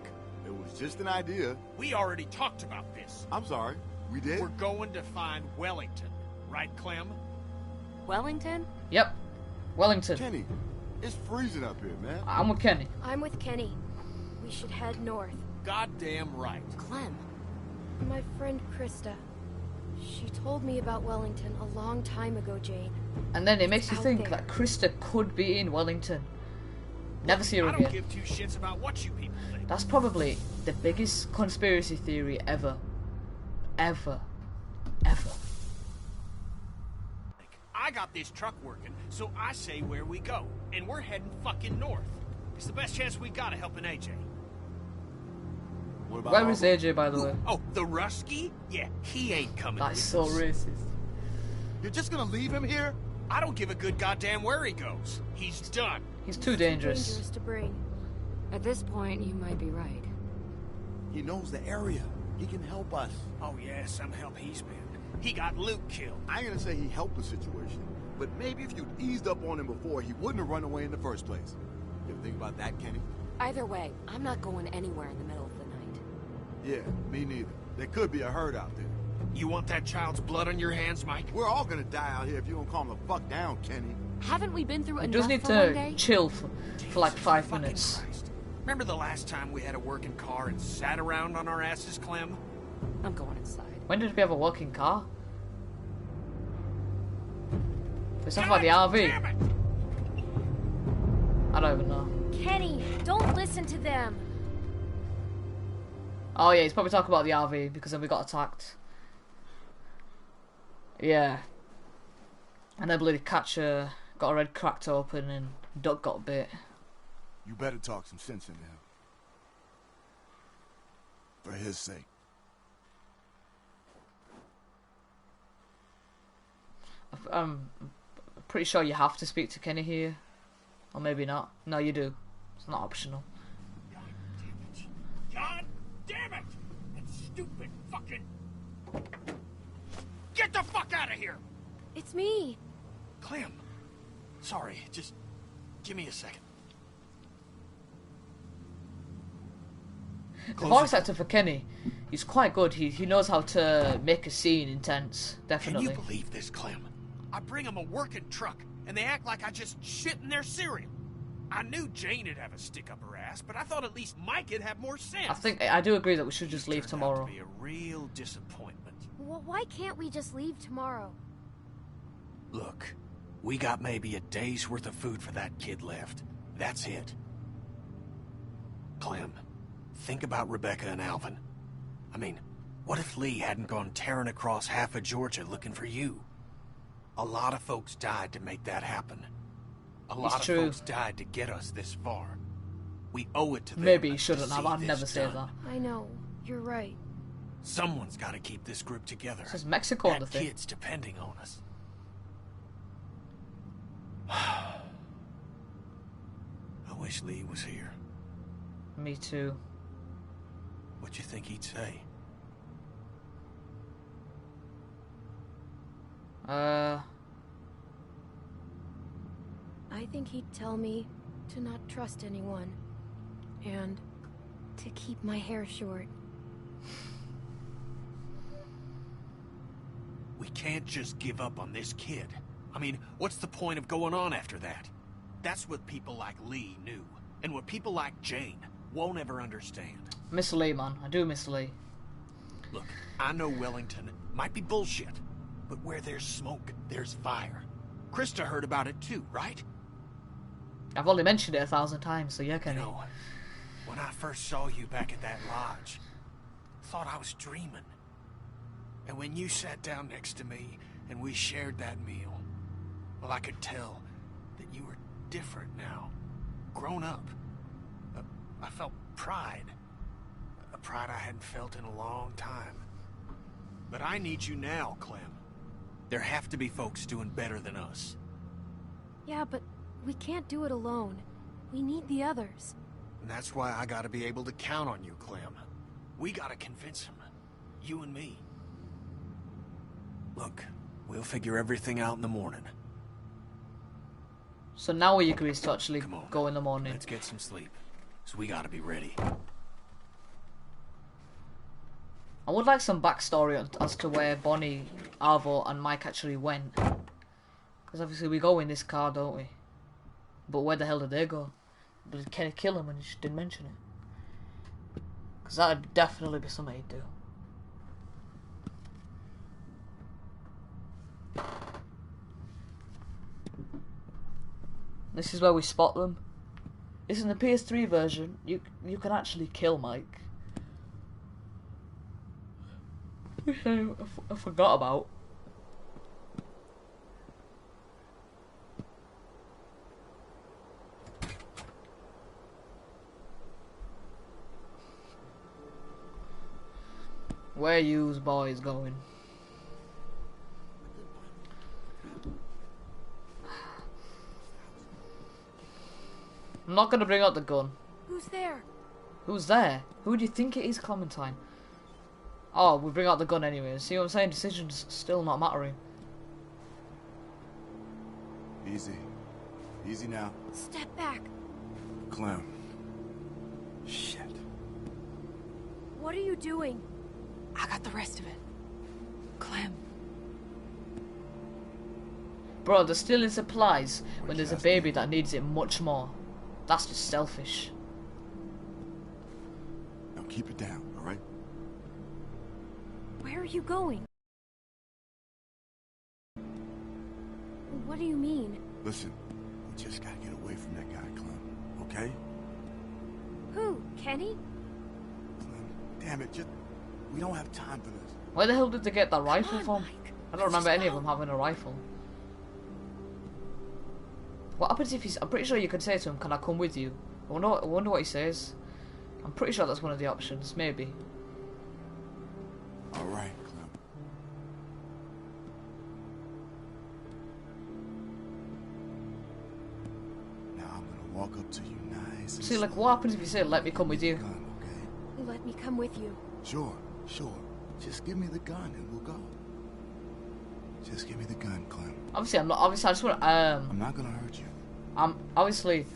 It was just an idea. We already talked about this. I'm sorry. We did? We're going to find Wellington. Right, Clem? Wellington? Yep, Wellington. Kenny, it's freezing up here, man. I'm with Kenny. I'm with Kenny. We should head north. Goddamn right. Clem. My friend Krista. She told me about Wellington a long time ago, Jane. And then it makes you Out think there. that Krista could be in Wellington. Never see her I don't again. give two shits about what you people think. That's probably the biggest conspiracy theory ever. Ever. Ever. I got this truck working, so I say where we go. And we're heading fucking north. It's the best chance we got of helping AJ. What about Where is AJ, by the way? Oh, the Rusky? Yeah, he ain't coming That's with so us. racist. You're just gonna leave him here? I don't give a good goddamn where he goes. He's done. He's too dangerous. Dangerous to bring. At this point, you might be right. He knows the area. He can help us. Oh yeah, some help he's been. He got Luke killed. I ain't gonna say he helped the situation, but maybe if you'd eased up on him before, he wouldn't have run away in the first place. You ever think about that, Kenny? Either way, I'm not going anywhere in the middle of the night. Yeah, me neither. There could be a herd out there. You want that child's blood on your hands, Mike? We're all gonna die out here if you don't calm the fuck down, Kenny. Haven't we been through He enough does need for one to day? chill for like 5 Fucking minutes. Christ. Remember the last time we had a working car and sat around on our asses, Clem? I'm going inside. When did we have a working car? It's not God about the RV. damn it! I don't even know. Kenny, don't listen to them. Oh yeah, he's probably talking about the RV because then we got attacked. Yeah. And then bloody Catcher got her head cracked open and Duck got bit. You better talk some sense into him. For his sake. I'm pretty sure you have to speak to Kenny here. Or maybe not. No, you do. It's not optional. God damn it! That stupid fucking... Get the fuck out of here! It's me. Clem. Sorry, just give me a second. The voice actor for Kenny, he's quite good. He knows how to make a scene intense, definitely. Can you believe this, Clem? I bring them a working truck, and they act like I just shit in their cereal. I knew Jane'd have a stick up her ass, but I thought at least Mike'd have more sense. I do agree that we should just leave tomorrow. To be a real disappointment. Well, why can't we just leave tomorrow? Look, we got maybe a day's worth of food for that kid left. That's it. Clem, think about Rebecca and Alvin. I mean, what if Lee hadn't gone tearing across half of Georgia looking for you? A lot of folks died to make that happen. A lot of folks died to get us this far. We owe it to them. Maybe you shouldn't have. I'd never say that. I know. You're right. Someone's got to keep this group together. This is Mexico on the That thing. kid's depending on us. I wish Lee was here. Me too. What you think he'd say? I think he'd tell me to not trust anyone. And to keep my hair short. We can't just give up on this kid. I mean, what's the point of going on after that? That's what people like Lee knew. And what people like Jane won't ever understand. Miss Lee, man. I do miss Lee. Look, I know Wellington might be bullshit, but where there's smoke, there's fire. Krista heard about it too, right? I've only mentioned it 1,000 times, so yeah, Kenny. You know, when I first saw you back at that lodge, I thought I was dreaming. And when you sat down next to me and we shared that meal, well, I could tell that you were different now. Grown up. I felt pride. A pride I hadn't felt in a long time. But I need you now, Clem. There have to be folks doing better than us. Yeah, but we can't do it alone. We need the others. And that's why I gotta be able to count on you, Clem. We gotta convince him. You and me. Look, we'll figure everything out in the morning. So now we agree to actually go in the morning. Let's get some sleep. So we gotta be ready. I would like some backstory as to where Bonnie, Arvo, and Mike actually went. Because obviously we go in this car, don't we? But where the hell did they go? Did Kenny kill him and he just didn't mention it? Because that would definitely be something he'd do. This is where we spot them. This is in the PS3 version. You can actually kill Mike. Which I forgot about. Where yous boys going? I'm not gonna bring out the gun. Who's there? Who's there? Who do you think it is, Clementine? Oh, we bring out the gun anyway. See what I'm saying? Decisions still not mattering. Easy. Easy now. Step back. Clem. Shit. What are you doing? I got the rest of it. Clem. Bro, they're stealing supplies when there's a baby that needs it much more. That's just selfish. Now keep it down, alright? Where are you going? What do you mean? Listen, we just gotta get away from that guy, Clem. Okay? Who? Kenny? Clem, damn it, just... We don't have time for this. Where the hell did they get that rifle from? I don't remember any of them having a rifle. What happens if he's... I'm pretty sure you could say to him, can I come with you? I wonder what he says. I'm pretty sure that's one of the options, maybe. Alright, Clem. Now I'm gonna walk up to you nice and See, like, what happens if you say, let me come with you? gun, okay? Let me come with you. Sure. Just give me the gun and we'll go. Just give me the gun, Clem. Obviously, I'm not... Obviously, I just want to... I'm not gonna hurt you. I'm... Obviously...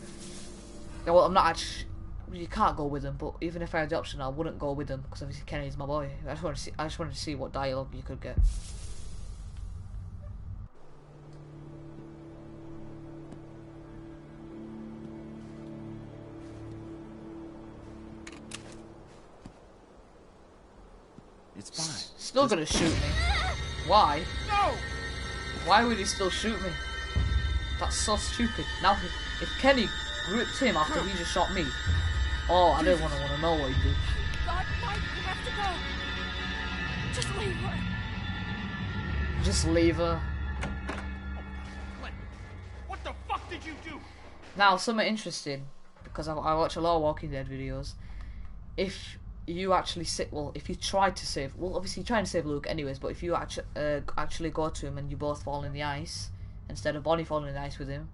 Yeah, well, I'm not actually... You can't go with him, but even if I had the option, I wouldn't go with him, because obviously Kenny's my boy. I just wanted to see what dialogue you could get. It's fine. Still gonna shoot me. Why? No! Why would he still shoot me? That's so stupid. Now, if Kenny gripped him after he just shot me, oh, I don't want to know what he did. God, Mike, you have to go. Just leave her. Just leave her. What the fuck did you do? Now, something interesting, because I watch a lot of Walking Dead videos. If you actually if you try to save, well, obviously you're trying to save Luke anyways, but if you actually go to him and you both fall in the ice, instead of Bonnie falling in the ice with him,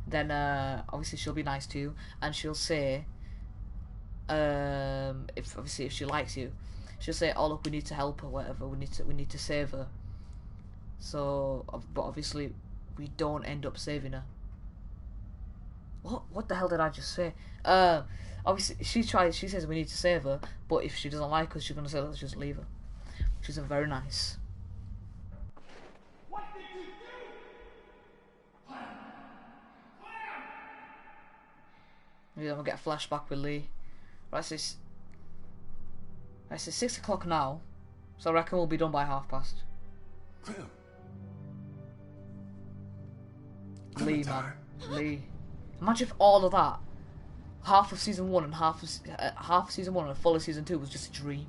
then obviously she'll be nice to you, and she'll say, if she likes you, she'll say, oh look, we need to help her, whatever, we need to save her. So, but obviously we don't end up saving her. What the hell did I just say? Obviously she says we need to save her, but if she doesn't like us, she's gonna say let's just leave her, which isn't very nice. What did you do? Maybe I'm gonna get a flashback with Lee. Right, it's 6 o'clock now, so I reckon we'll be done by 5:30. Clem. Lee, man, Lee. Imagine if all of that, half of season 1 and half of season 1 and full of season 2 was just a dream.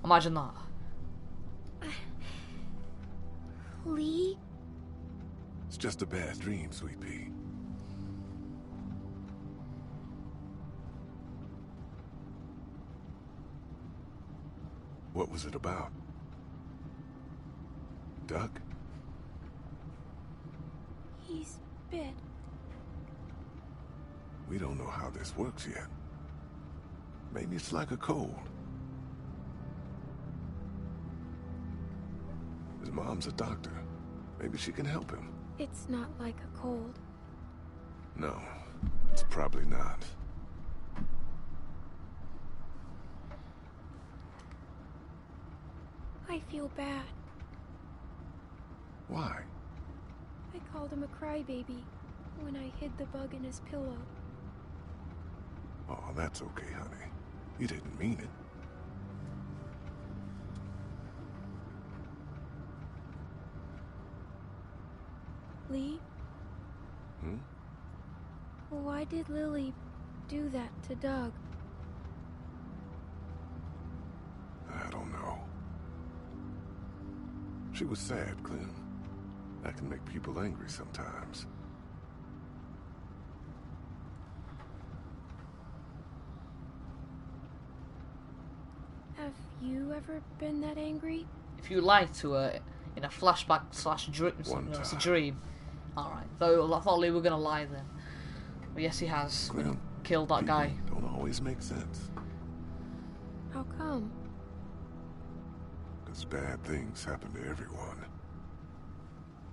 Imagine that. Lee? It's just a bad dream, Sweet Pea. What was it about? Duck? He's bit. We don't know how this works yet. Maybe it's like a cold. His mom's a doctor. Maybe she can help him. It's not like a cold. No, it's probably not. I feel bad. Why? I called him a crybaby when I hid the bug in his pillow. Oh, that's okay, honey. You didn't mean it. Lee? Hmm? Why did Lily do that to Doug? I don't know. She was sad, Clem. That can make people angry sometimes. Have you ever been that angry? If you lie to her in a flashback / dream, it's a dream. Alright, though I thought Lee were gonna lie then. But yes, he has. Clem, Killed that guy. Don't always make sense. How come? Because bad things happen to everyone.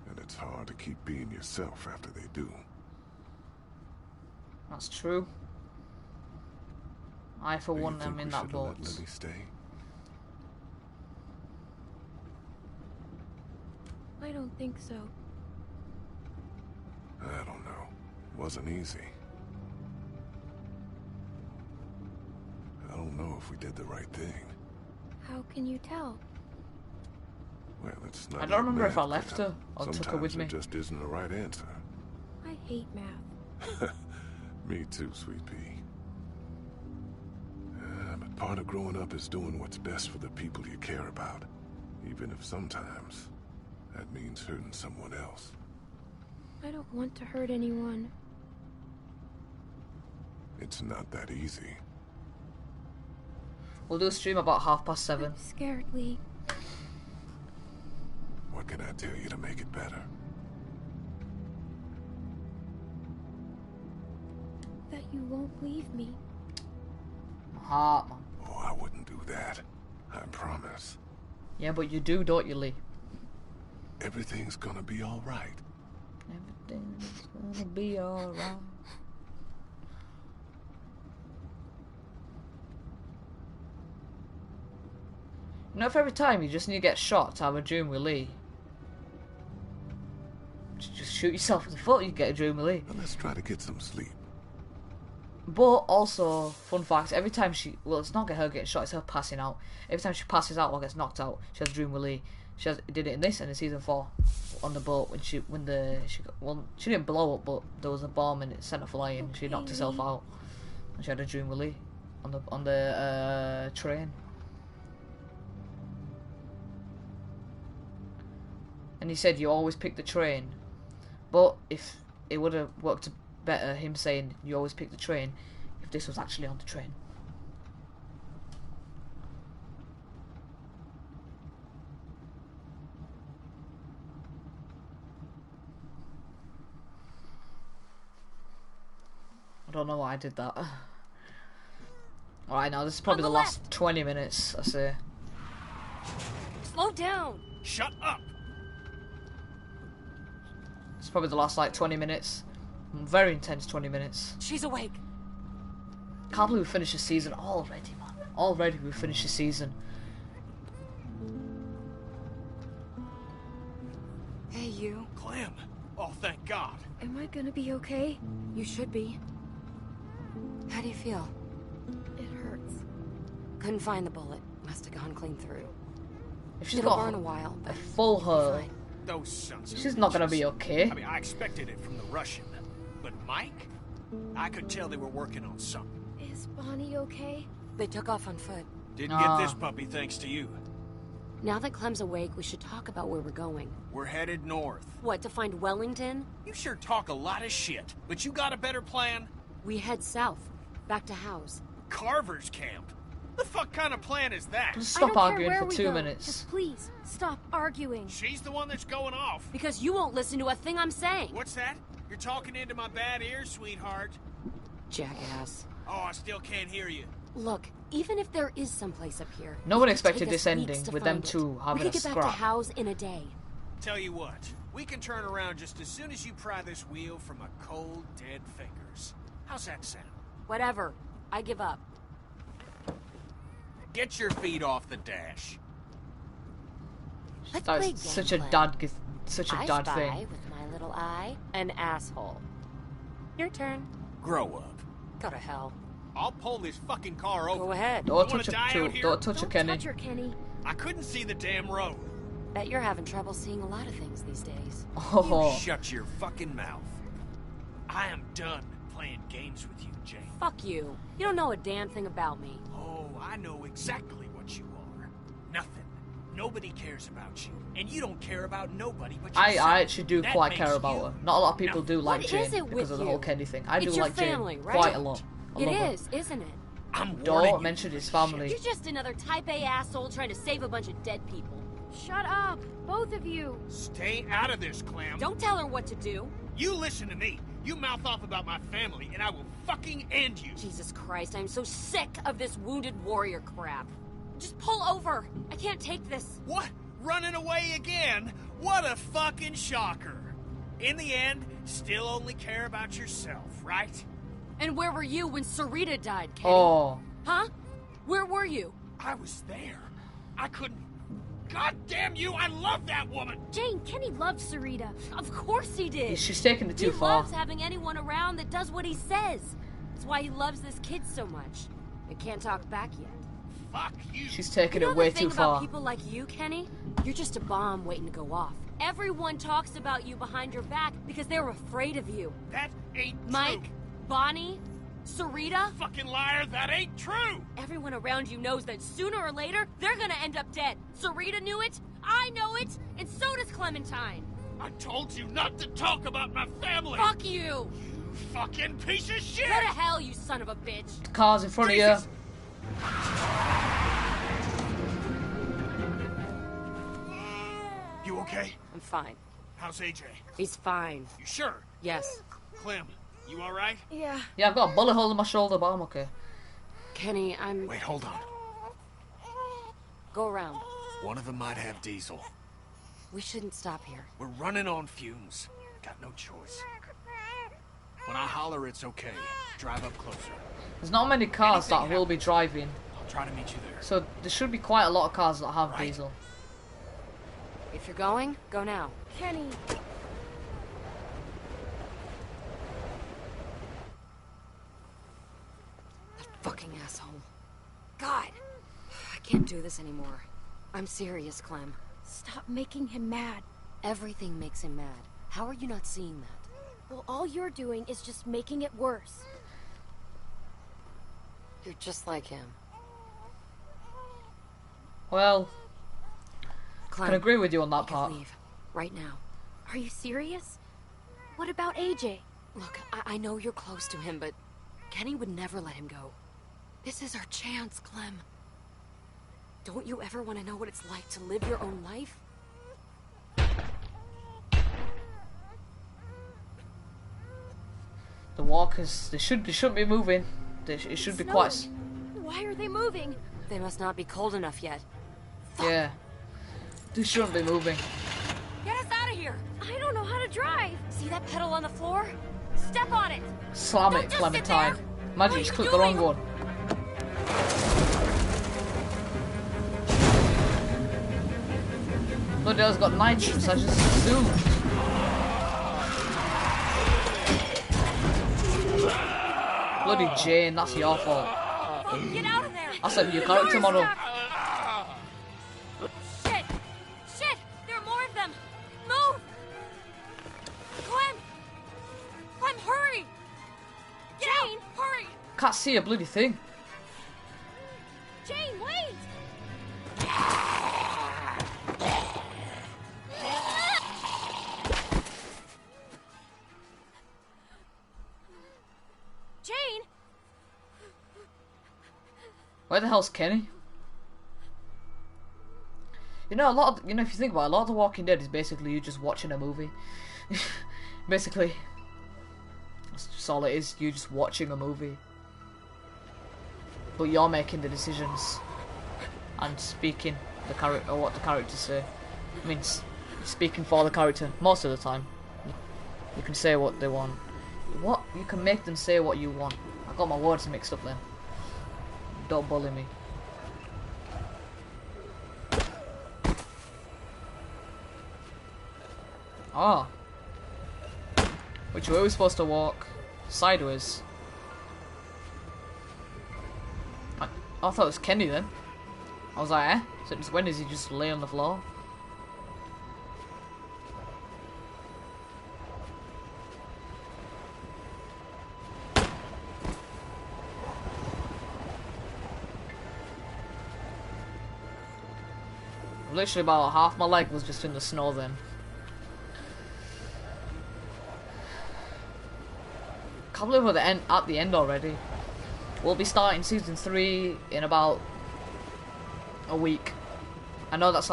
And it's hard to keep being yourself after they do. That's true. I, for one, am in that boat. Let Lily stay? I don't think so. I don't know. Wasn't easy. I don't know if we did the right thing. How can you tell? Well, it's not. I don't remember math, if I left Clem. her or took her with me. Sometimes there just isn't a right answer. I hate math. Me too, Sweet Pea. But Part of growing up is doing what's best for the people you care about, even if sometimes that means hurting someone else. I don't want to hurt anyone. It's not that easy. We'll do a stream about 7:30. I'm scared, Lee. What can I tell you to make it better? That you won't leave me. Heart, man. Oh, I wouldn't do that. I promise. Yeah, but you do, don't you, Lee? Everything's gonna be alright. Everything's gonna be alright. You know, if every time you just need to get shot to have a dream with Lee, just shoot yourself in the foot, you get a dream with Lee. Well, let's try to get some sleep. But also, fun fact, every time well, it's not her getting shot, it's her passing out. Every time she passes out or gets knocked out, she has a dream with Lee. She did it in this and in season 4 on the boat when she didn't blow up, but there was a bomb and it sent her flying. Okay, she knocked herself out, and she had a dream with Lee on the train. And he said you always pick the train, but if it would have worked better, him saying you always pick the train, if this was actually on the train. I don't know why I did that. Alright, now this is probably the last 20 minutes, I say. Slow down! Shut up! It's probably the last, like, 20 minutes. Very intense 20 minutes. She's awake. Can't believe we finished the season already, man. Already we finished the season. Hey, you. Clem! Oh, thank God. Am I gonna be okay? You should be. How do you feel? It hurts. Couldn't find the bullet. Must have gone clean through. If she's It'll got burn a while, a but full hurt, Those sons of she's not gonna bitches. be okay. I mean, I expected it from the Russian. But Mike? I could tell they were working on something. Is Bonnie okay? They took off on foot. Didn't get this puppy thanks to you. Now that Clem's awake, we should talk about where we're going. We're headed north. What, to find Wellington? You sure talk a lot of shit, but you got a better plan? We head south, back to House. Carver's camp? The fuck kind of plan is that? Just I stop don't arguing care for where we 2 go. minutes. Just please, stop arguing. She's the one that's going off. Because you won't listen to a thing I'm saying. What's that? You're talking into my bad ears, sweetheart. Jackass. Oh, I still can't hear you. Look, even if there is someplace up here, No one it could expected take this us weeks ending to with them find it. two having we a could get back to scrap. House in a day. Tell you what, we can turn around just as soon as you pry this wheel from my cold, dead fingers. How's that sound? Whatever. I give up. Get your feet off the dash. Let's play That's game, such a Clem. such a I dad spy thing. with my little eye an asshole. Your turn. Grow up. Go to hell. I'll pull this fucking car over. Go ahead. Don't You touch wanna her, die out here? don't touch her, Kenny. Touch her, Kenny. I couldn't see the damn road. Bet you're having trouble seeing a lot of things these days. Oh, Shut your fucking mouth. I am done playing games with you, Jane. Fuck you. You don't know a damn thing about me. Oh, I know exactly what you are. Nothing. Nobody cares about you. And you don't care about nobody but yourself. I actually do That quite makes care about you her. Not a lot of people do like What Jane is it because with of the whole you? Kenny thing. I do It's your like family, Jane right? quite a lot. I It love her. is, isn't it? I'm warning Don't you. mention his family. You're just another type A asshole trying to save a bunch of dead people. Shut up, both of you. Stay out of this, Clem. Don't tell her what to do. You listen to me. You mouth off about my family, and I will fucking end you. Jesus Christ, I'm so sick of this wounded warrior crap. Just pull over. I can't take this. What? Running away again? What a fucking shocker. In the end, still only care about yourself, right? And where were you when Sarita died, Kenny? Oh, Huh? Where were you? I was there. I couldn't. God damn you, I love that woman! Jane, Kenny loves Sarita. Of course he did. she's taking it too He far. loves having anyone around that does what he says. That's why he loves this kid so much. It can't talk back yet. Fuck you. She's taking You know it way the thing too about far. people like you, Kenny? You're just a bomb waiting to go off. Everyone talks about you behind your back because they're afraid of you. That ain't Mike, true. Bonnie, Sarita? Fucking liar, that ain't true! Everyone around you knows that sooner or later, they're gonna end up dead. Sarita knew it, I know it, and so does Clementine. I told you not to talk about my family! Fuck you! You fucking piece of shit! Go to hell, you son of a bitch! The car's in front Jesus. of You okay? I'm fine. How's AJ? He's fine. You sure? Yes. Clem, you alright? Yeah. you. Yeah, I've got a bullet hole in my shoulder, but I'm okay. Kenny, I'm... Wait, hold on. Go around. One of them might have Diesel. We shouldn't stop here. We're running on fumes. Got no choice. When I holler, it's okay. Drive up closer. There's not many cars that will be driving, I'll try to meet you there. so there should be quite a lot of cars that have Right. diesel. If you're going, go now. Kenny. That fucking asshole. God! I can't do this anymore. I'm serious, Clem. Stop making him mad. Everything makes him mad. How are you not seeing that? Well, all you're doing is just making it worse. You're just like him. Well, Clem, can agree with you on that you can part. leave. Right now. Are you serious? What about AJ? Look, I know you're close to him, but Kenny would never let him go. This is our chance, Clem. Don't you ever want to know what it's like to live your own life? The walkers, they shouldn't be moving. It should be quite. Why are they moving? They must not be cold enough yet. Yeah, they shouldn't be moving. Get us out of here! I don't know how to drive. See that pedal on the floor? Step on it! Slam Don't it, just sit Clementine. there. Imagine What you are just you click the wrong doing? one. Bloody hell's got nitrous, I just zoomed. Bloody Jane, that's your fault. Get out of there! I said your character model. Shit! Shit! There are more of them! Move! Clem! Clem, hurry! Jane, hurry! Can't see a bloody thing. Jane, wait! Jane! Where the hell's Kenny? You know, if you think about it, a lot of The Walking Dead is basically you just watching a movie. Basically, that's just all it is. You just watching a movie, but you're making the decisions and speaking the character or what the characters say. I mean, speaking for the character most of the time. You can say what they want. You can make them say what you want. I got my words mixed up then. Don't bully me. Ah. Which way are we supposed to walk? Sideways. I thought it was Kenny then. I was like, eh? Since when does he just lay on the floor? Literally about half my leg was just in the snow then. Can't believe we're at the end already. We'll be starting season 3 in about a week. I know that's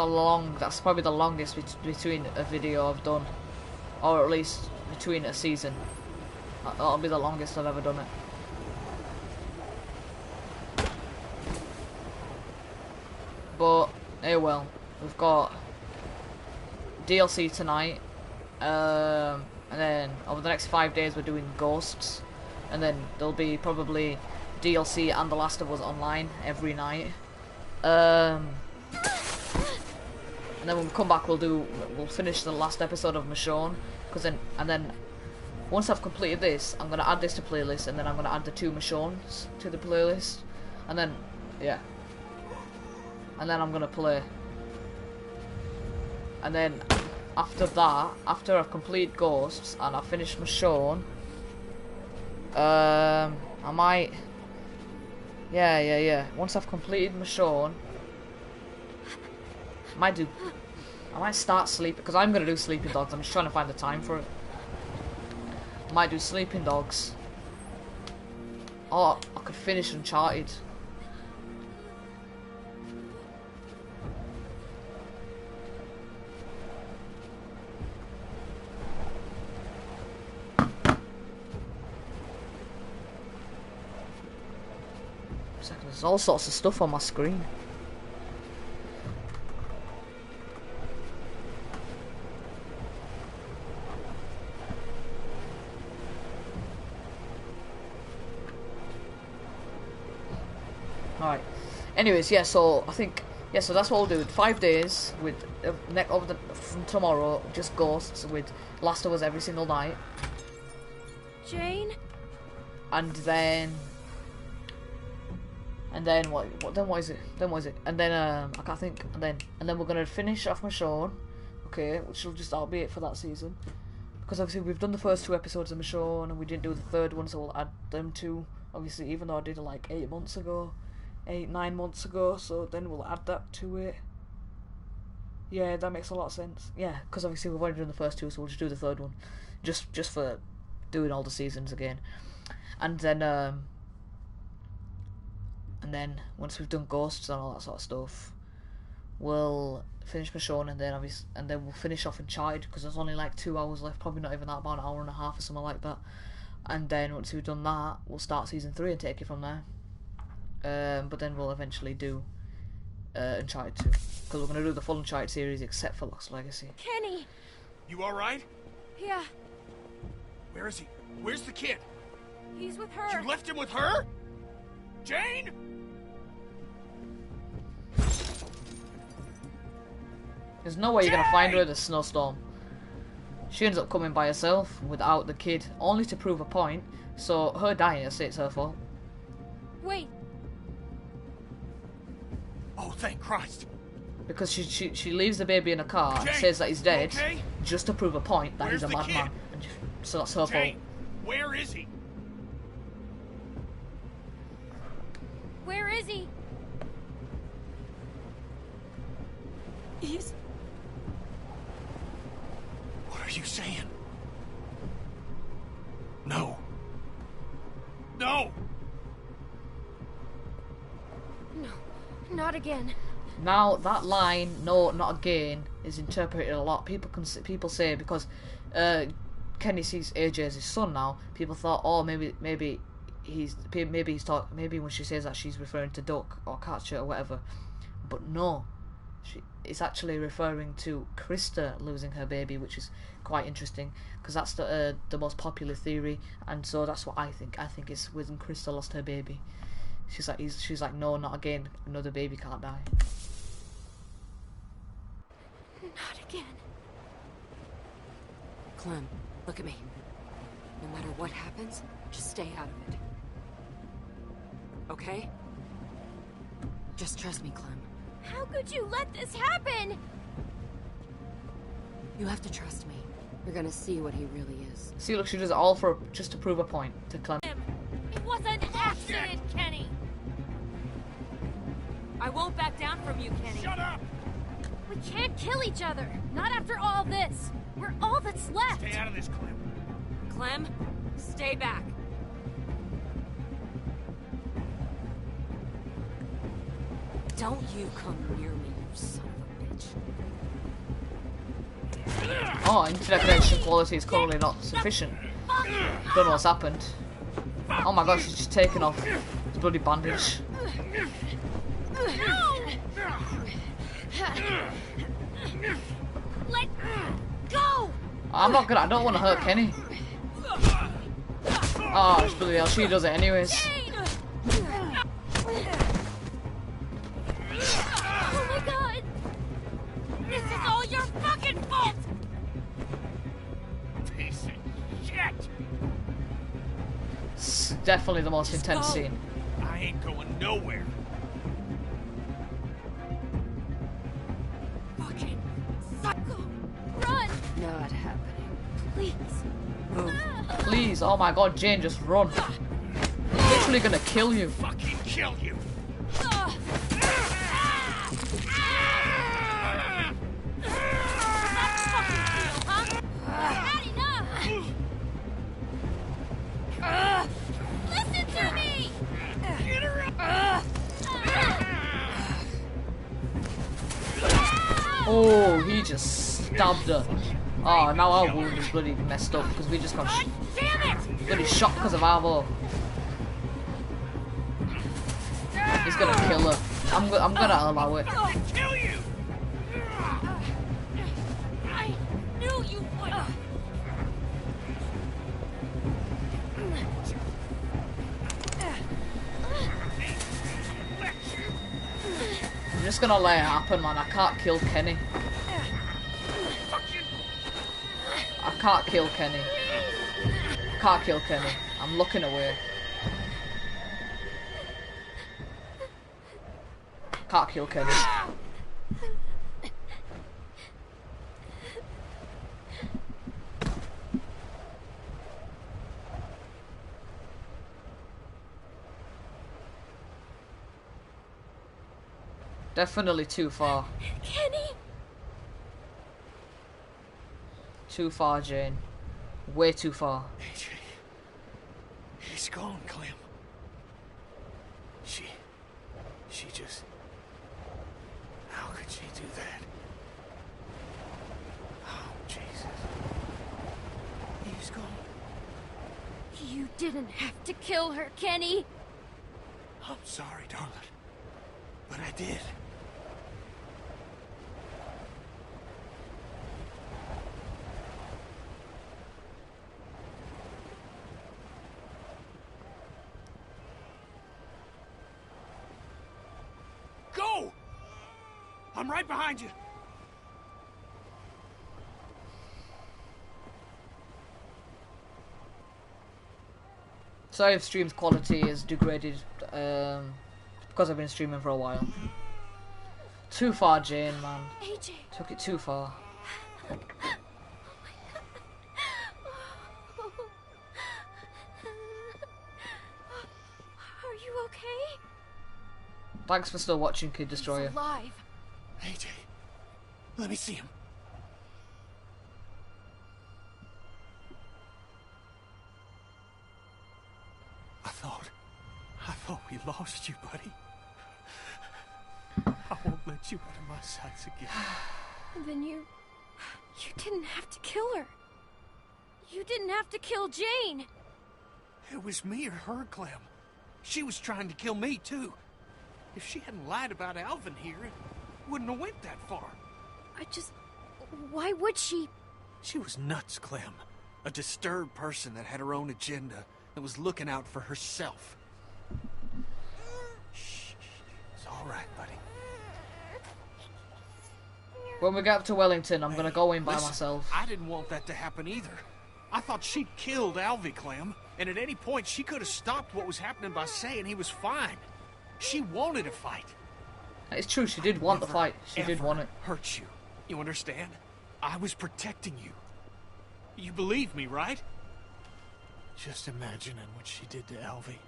that's probably the longest between a video I've done. Or at least between a season. That'll be the longest I've ever done it. But, hey well. We've got DLC tonight, and then over the next 5 days we're doing Ghosts, and then there'll be probably DLC and The Last of Us Online every night. And then when we come back we'll finish the last episode of Michonne, and then once I've completed this, I'm gonna add this to playlist, and then I'm gonna add the 2 Michonnes to the playlist, and then yeah, and then I'm gonna play. And then after that, after I've completed Ghosts and I've finished Michonne, I'm I might... Yeah. Once I've completed Michonne, I might start sleeping, because I'm going to do Sleeping Dogs. I'm just trying to find the time for it. I might do Sleeping Dogs. Or I could finish Uncharted. There's all sorts of stuff on my screen. Alright. Anyways, yeah, so I think... Yeah, so that's what we'll do. 5 days with... from tomorrow, just Ghosts with Last of Us every single night. Jane? And then what is it? And then I can't think. And then we're gonna finish off Michonne, okay, which will just that'll be it for that season. Because obviously we've done the first 2 episodes of Michonne and we didn't do the 3rd one, so we'll add them 2. Obviously, even though I did it like 9 months ago, so then we'll add that to it. Yeah, that makes a lot of sense. Yeah, because obviously we've already done the first 2, so we'll just do the 3rd one, just for doing all the seasons again. And then once we've done Ghosts and all that sort of stuff, we'll finish Michonne, and then we'll finish off Uncharted, because there's only like 2 hours left, probably not even that, about an hour and a half or something like that. And then once we've done that, we'll start season 3 and take it from there. But then we'll eventually do Uncharted 2, because we're going to do the full Uncharted series except for Lost Legacy. Kenny! You alright? Yeah. Where is he? Where's the kid? He's with her. You left him with her? Jane? There's no way you're going to find her in a snowstorm. She ends up coming by herself without the kid, only to prove a point. So her dying, I say it's her fault. Wait. Oh, thank Christ. Because she leaves the baby in a car, Jane, says that he's dead, okay? just to prove a point that Where's he's a the madman. So that's her Jane, fault. where is he? Where is he? He's... What are you saying? No. No! No, not again. Now that line, "no, not again," is interpreted a lot. People say because Kenny sees AJ as his son now. People thought, oh, maybe when she says that she's referring to Duck or Catcher or whatever. But no, it's actually referring to Krista losing her baby, which is quite interesting because that's the most popular theory, and so that's what I think. I think it's when Krista lost her baby. She's like, no, not again. Another baby can't die. Not again. Clem, look at me. No matter what happens, just stay out of it. Okay? Just trust me, Clem. How could you let this happen? You have to trust me. You're gonna see what he really is. See, look, she does it all just to prove a point to Clem. It was an accident, Kenny! I won't back down from you, Kenny. Shut up! We can't kill each other. Not after all this. We're all that's left. Stay out of this, Clem. Clem, stay back. Don't you come near me, you son of a bitch. Oh, internet connection quality is currently not sufficient. Don't know what's happened. Oh my gosh, she's just taken off this bloody bandage. Let go! I don't want to hurt Kenny. Oh, bloody hell, she does it anyways. Oh my god! This is all your fucking fault! Piece of shit! It's definitely the most intense scene. I ain't going nowhere. Fucking psycho! Run! Not happening. Please. Move. Please, oh my god, Jane, just run. literally gonna kill you. Fucking kill you. Listen to me! Get her Oh, he just stabbed her. Oh, now our wound is bloody messed up because we just got bloody shot because of Arvo. He's gonna kill her. I'm gonna allow it. kill you. I knew you would! I'm just gonna let it happen, man. I can't kill Kenny. I can't kill Kenny. I can't kill Kenny. I'm looking away. Can't kill Kenny. Definitely too far. Kenny! Too far, Jane. Way too far. AJ. He's gone, Clem. She just... How could she do that? Oh, Jesus. He's gone. You didn't have to kill her, Kenny! I'm sorry, darling. But I did. Go! I'm right behind you. Sorry if stream's quality is degraded, because I've been streaming for a while. Too far, Jane, man. AJ. Took it too far. Are you okay? Thanks for still watching, Kid Destroyer. He's alive. AJ, let me see him. I thought we lost you, buddy. I won't let you out of my sights again. Then you didn't have to kill her. You didn't have to kill Jane. It was me or her, Clem. She was trying to kill me, too. If she hadn't lied about Alvin here, it wouldn't have went that far. Why would she? She was nuts, Clem. A disturbed person that had her own agenda and was looking out for herself. Shh. It's all right, buddy. When we get up to Wellington, I'm gonna go in by Listen, myself. I didn't want that to happen either. I thought she'd killed Alvy, Clem, and at any point she could have stopped what was happening by saying he was fine. She wanted a fight. It's true, she did want the fight. She did want it. Hurt you. You understand? I was protecting you. You believe me, right? Just imagining what she did to Alvy.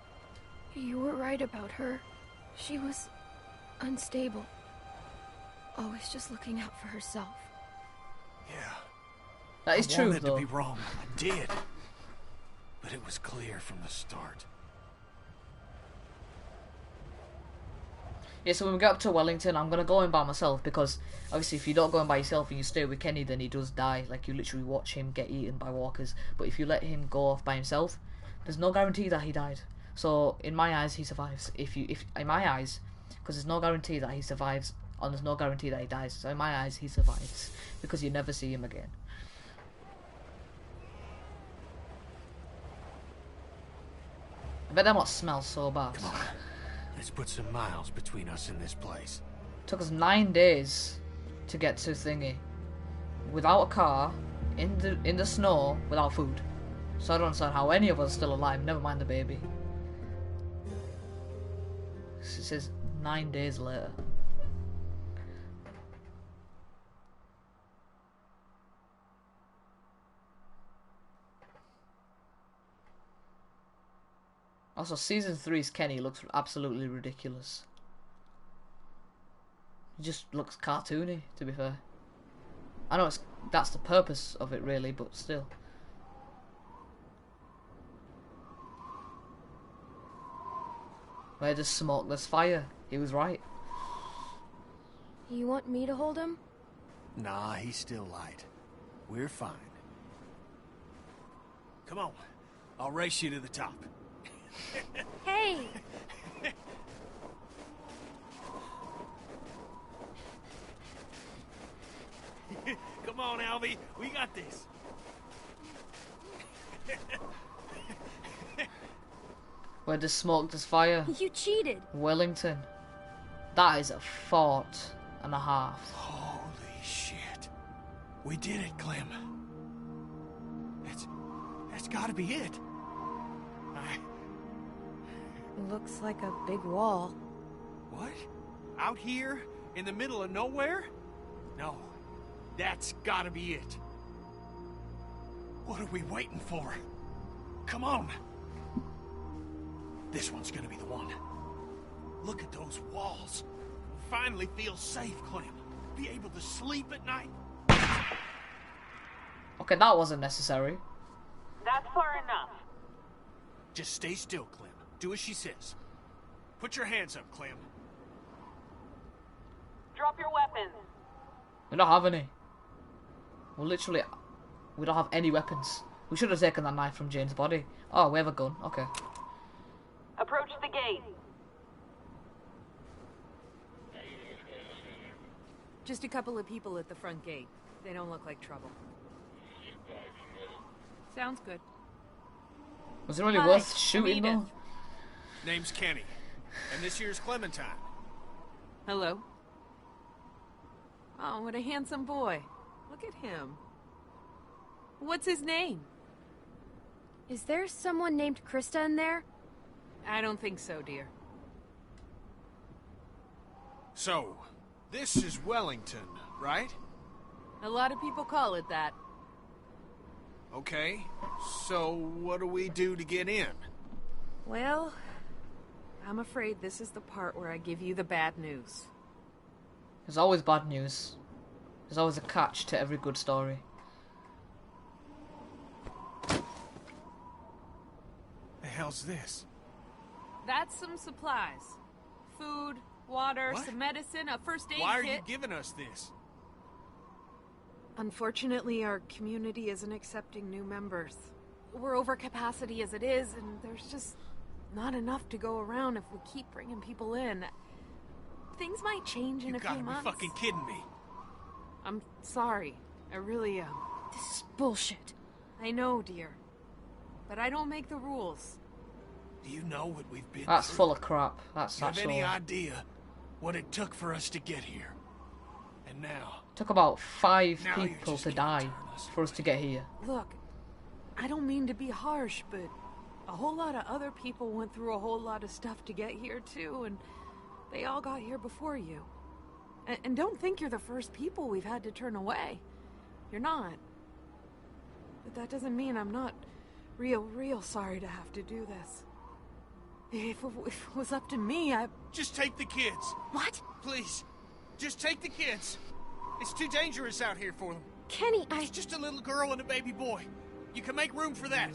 You were right about her. She was unstable. Always just looking out for herself. Yeah. That is true, I wanted though. to be wrong. I did. But it was clear from the start. Yeah, so when we get up to Wellington, I'm gonna go in by myself because obviously if you don't go in by yourself and you stay with Kenny, then he does die. Like, you literally watch him get eaten by walkers. But if you let him go off by himself, there's no guarantee that he died. So in my eyes, he survives. If in my eyes, because there's no guarantee that he survives, and there's no guarantee that he dies. So in my eyes, he survives because you never see him again. I bet that must smell so bad. Come on. Let's put some miles between us in this place. Took us 9 days to get to Thingy, without a car, in the snow, without food. So I don't understand how any of us are still alive. Never mind the baby. It says 9 days later. Also, Season 3's Kenny looks absolutely ridiculous. He just looks cartoony, to be fair. I know that's the purpose of it, really, but still. Where there's smoke, there's fire. He was right. You want me to hold him? Nah, he's still light. We're fine. Come on. I'll race you to the top. Hey! Come on, Alvy. We got this. Where there's smoke, there's fire. You cheated. Wellington. That is a fort and a half. Holy shit. We did it, Clem. That's gotta be it. Looks like a big wall. What? Out here? In the middle of nowhere? No. That's gotta be it. What are we waiting for? Come on. This one's gonna be the one. Look at those walls. Finally feel safe, Clem. Be able to sleep at night. Okay, that wasn't necessary. That's far enough. Just stay still, Clem. Do as she says. Put your hands up, Clem. Drop your weapons. We don't have any. We don't have any weapons. We should have taken that knife from Jane's body. Oh, we have a gun. Okay. Approach the gate. Just a couple of people at the front gate. They don't look like trouble. Sounds good. Was it really worth shooting though? Name's Kenny. And this here's Clementine. Hello. Oh, what a handsome boy. Look at him. What's his name? Is there someone named Krista in there? I don't think so, dear. So, this is Wellington, right? A lot of people call it that. Okay. So, what do we do to get in? Well, I'm afraid this is the part where I give you the bad news. There's always bad news. There's always a catch to every good story. The hell's this? That's some supplies. Food, water, What? some medicine, a first aid Why are kit. you giving us this? Unfortunately, our community isn't accepting new members. We're over capacity as it is, and there's just not enough to go around if we keep bringing people in. Things might change in a few You gotta months. be fucking kidding me. I'm sorry. I really am. This is bullshit. I know, dear. But I don't make the rules. Do you know what we've been That's through? full of crap. That's Do you have any actual. idea what it took for us to get here? And now, Took about 5 Now you're people just to gonna die for us to get here. Look, I don't mean to be harsh, but a whole lot of other people went through a whole lot of stuff to get here, too, and they all got here before you. And don't think you're the first people we've had to turn away. You're not. But that doesn't mean I'm not real sorry to have to do this. If it was up to me, just take the kids. What? Please. Just take the kids. It's too dangerous out here for them. Kenny, It's just a little girl and a baby boy. You can make room for that.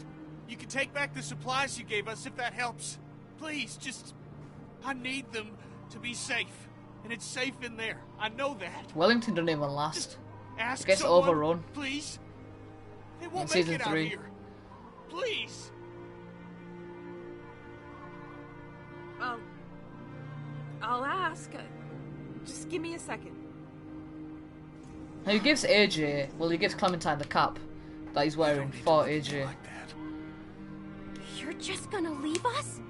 You can take back the supplies you gave us if that helps. Please, just... I need them to be safe. And it's safe in there. I know that. Wellington doesn't even last. Ask It gets someone, overrun. Please. They In won't make season it out 3. here. Please. I'll ask. Just give me a second. Now he gives AJ, well he gives Clementine the cap that he's wearing for AJ. You're just gonna leave us?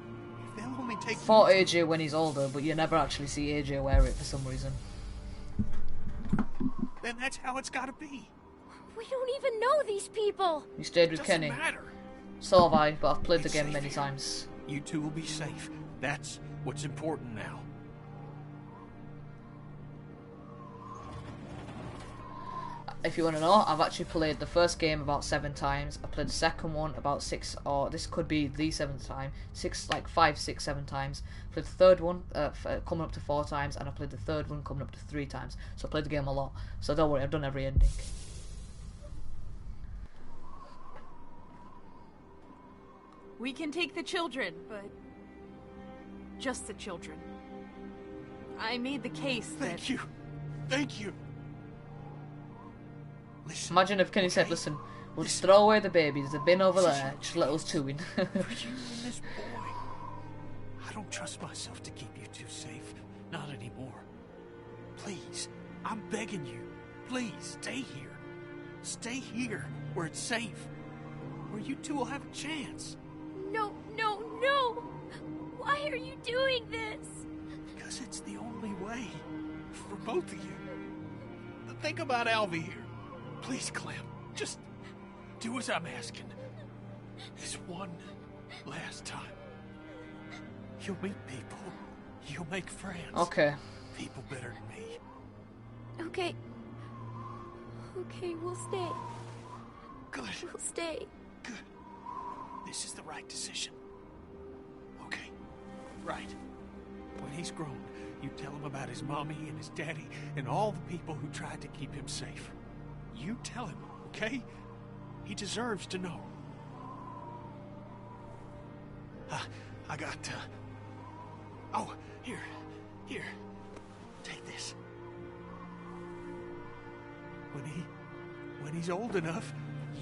They'll only take For AJ when he's older, but you never actually see AJ wear it for some reason. Then that's how it's gotta be. We don't even know these people. You stayed with Doesn't Kenny. matter. So have I, but I've played the It's game safe many here. times. You two will be safe. That's what's important now. if you want to know, I've actually played the first game about 7 times. I played the second one about 6, or this could be the 7th time, 6, like 5, 6, 7 times. Played the third one coming up to 4 times, and I played the third one coming up to 3 times. So I played the game a lot. So don't worry, I've done every ending. We can take the children, but just the children. I made the case that... Thank you. Thank you. Listen, Imagine if Kenny said, listen, we'll just throw away the babies, the bin over there, just let us two in. For you and this boy, I don't trust myself to keep you two safe. Not anymore. Please, I'm begging you. Please, stay here. Stay here, where it's safe. Where you two will have a chance. No, no, no! Why are you doing this? Because it's the only way. For both of you. Think about Alvy here. Please, Clem, just do as I'm asking. This one last time. You'll meet people. You'll make friends. Okay. People better than me. Okay. Okay, we'll stay. Good. We'll stay. Good. This is the right decision. Okay. Right. When he's grown, you tell him about his mommy and his daddy and all the people who tried to keep him safe. You tell him, okay? He deserves to know. I got, Oh, here. Take this. When he's old enough,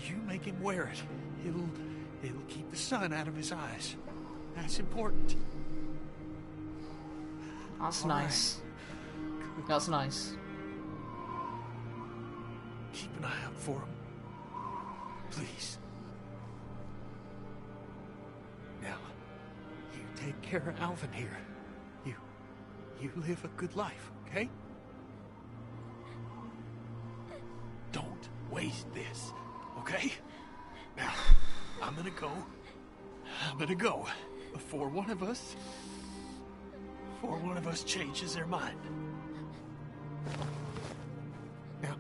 you make him wear it. It'll keep the sun out of his eyes. That's important. That's All nice. Right. That's nice. Keep an eye out for him. Please. Now, you take care of Alvin here. You live a good life, okay? Don't waste this, okay? Now, I'm gonna go before one of us changes their mind. Now,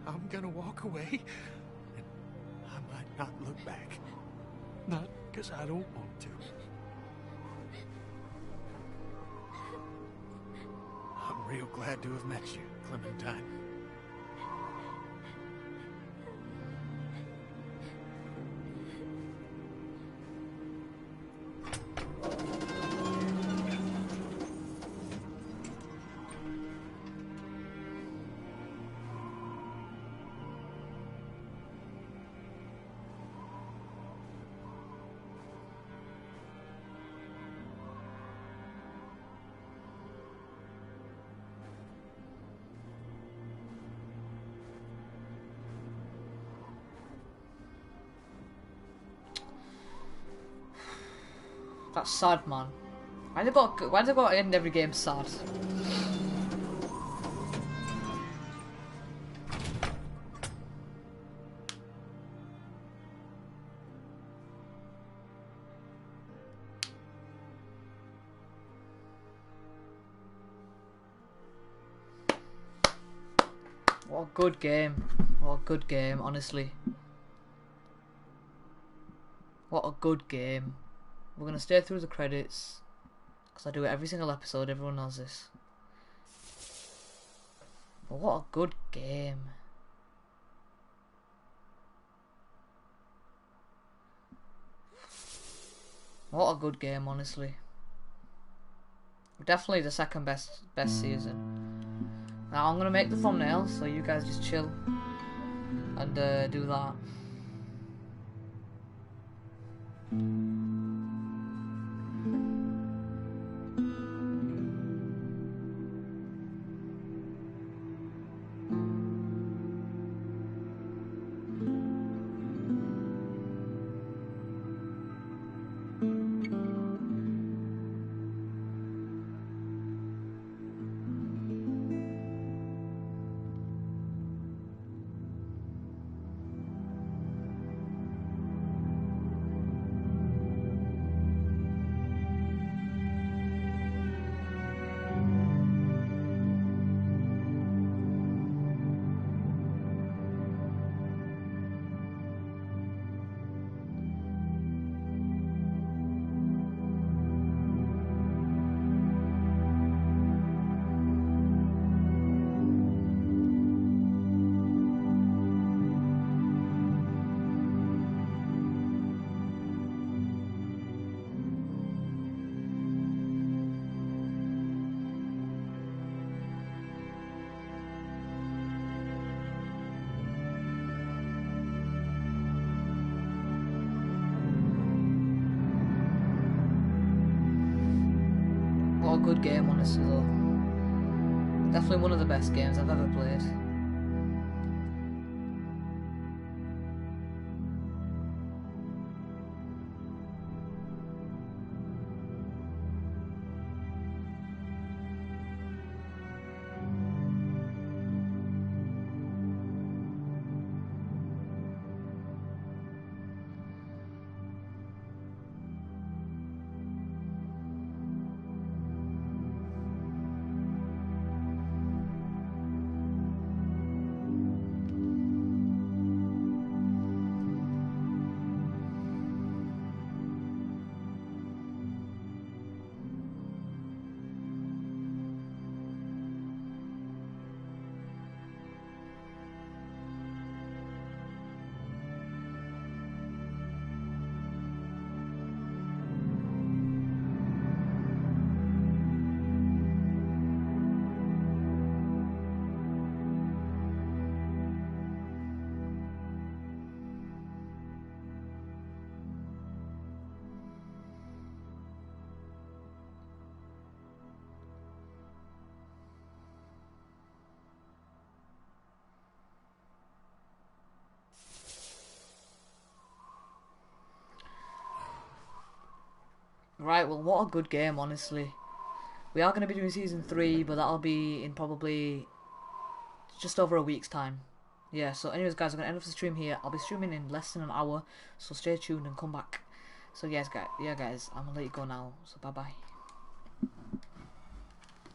I'm gonna walk away, and I might not look back. Not because I don't want to. I'm real glad to have met you, Clementine. That's sad, man. Why they got to end every game sad? What a good game. What a good game, honestly. What a good game. We're going to stay through the credits, because I do it every single episode, everyone knows this. But what a good game. What a good game, honestly. Definitely the second best season. Now I'm going to make the thumbnail, so you guys just chill and do that. a good game, honestly, though. Definitely one of the best games I've ever played. Right, well, what a good game, honestly. We are going to be doing Season 3, but that'll be in probably just over a week's time. Yeah, so anyways, guys, I'm going to end off the stream here. I'll be streaming in less than an hour, so stay tuned and come back. So, yes, guys, I'm going to let you go now, so bye-bye.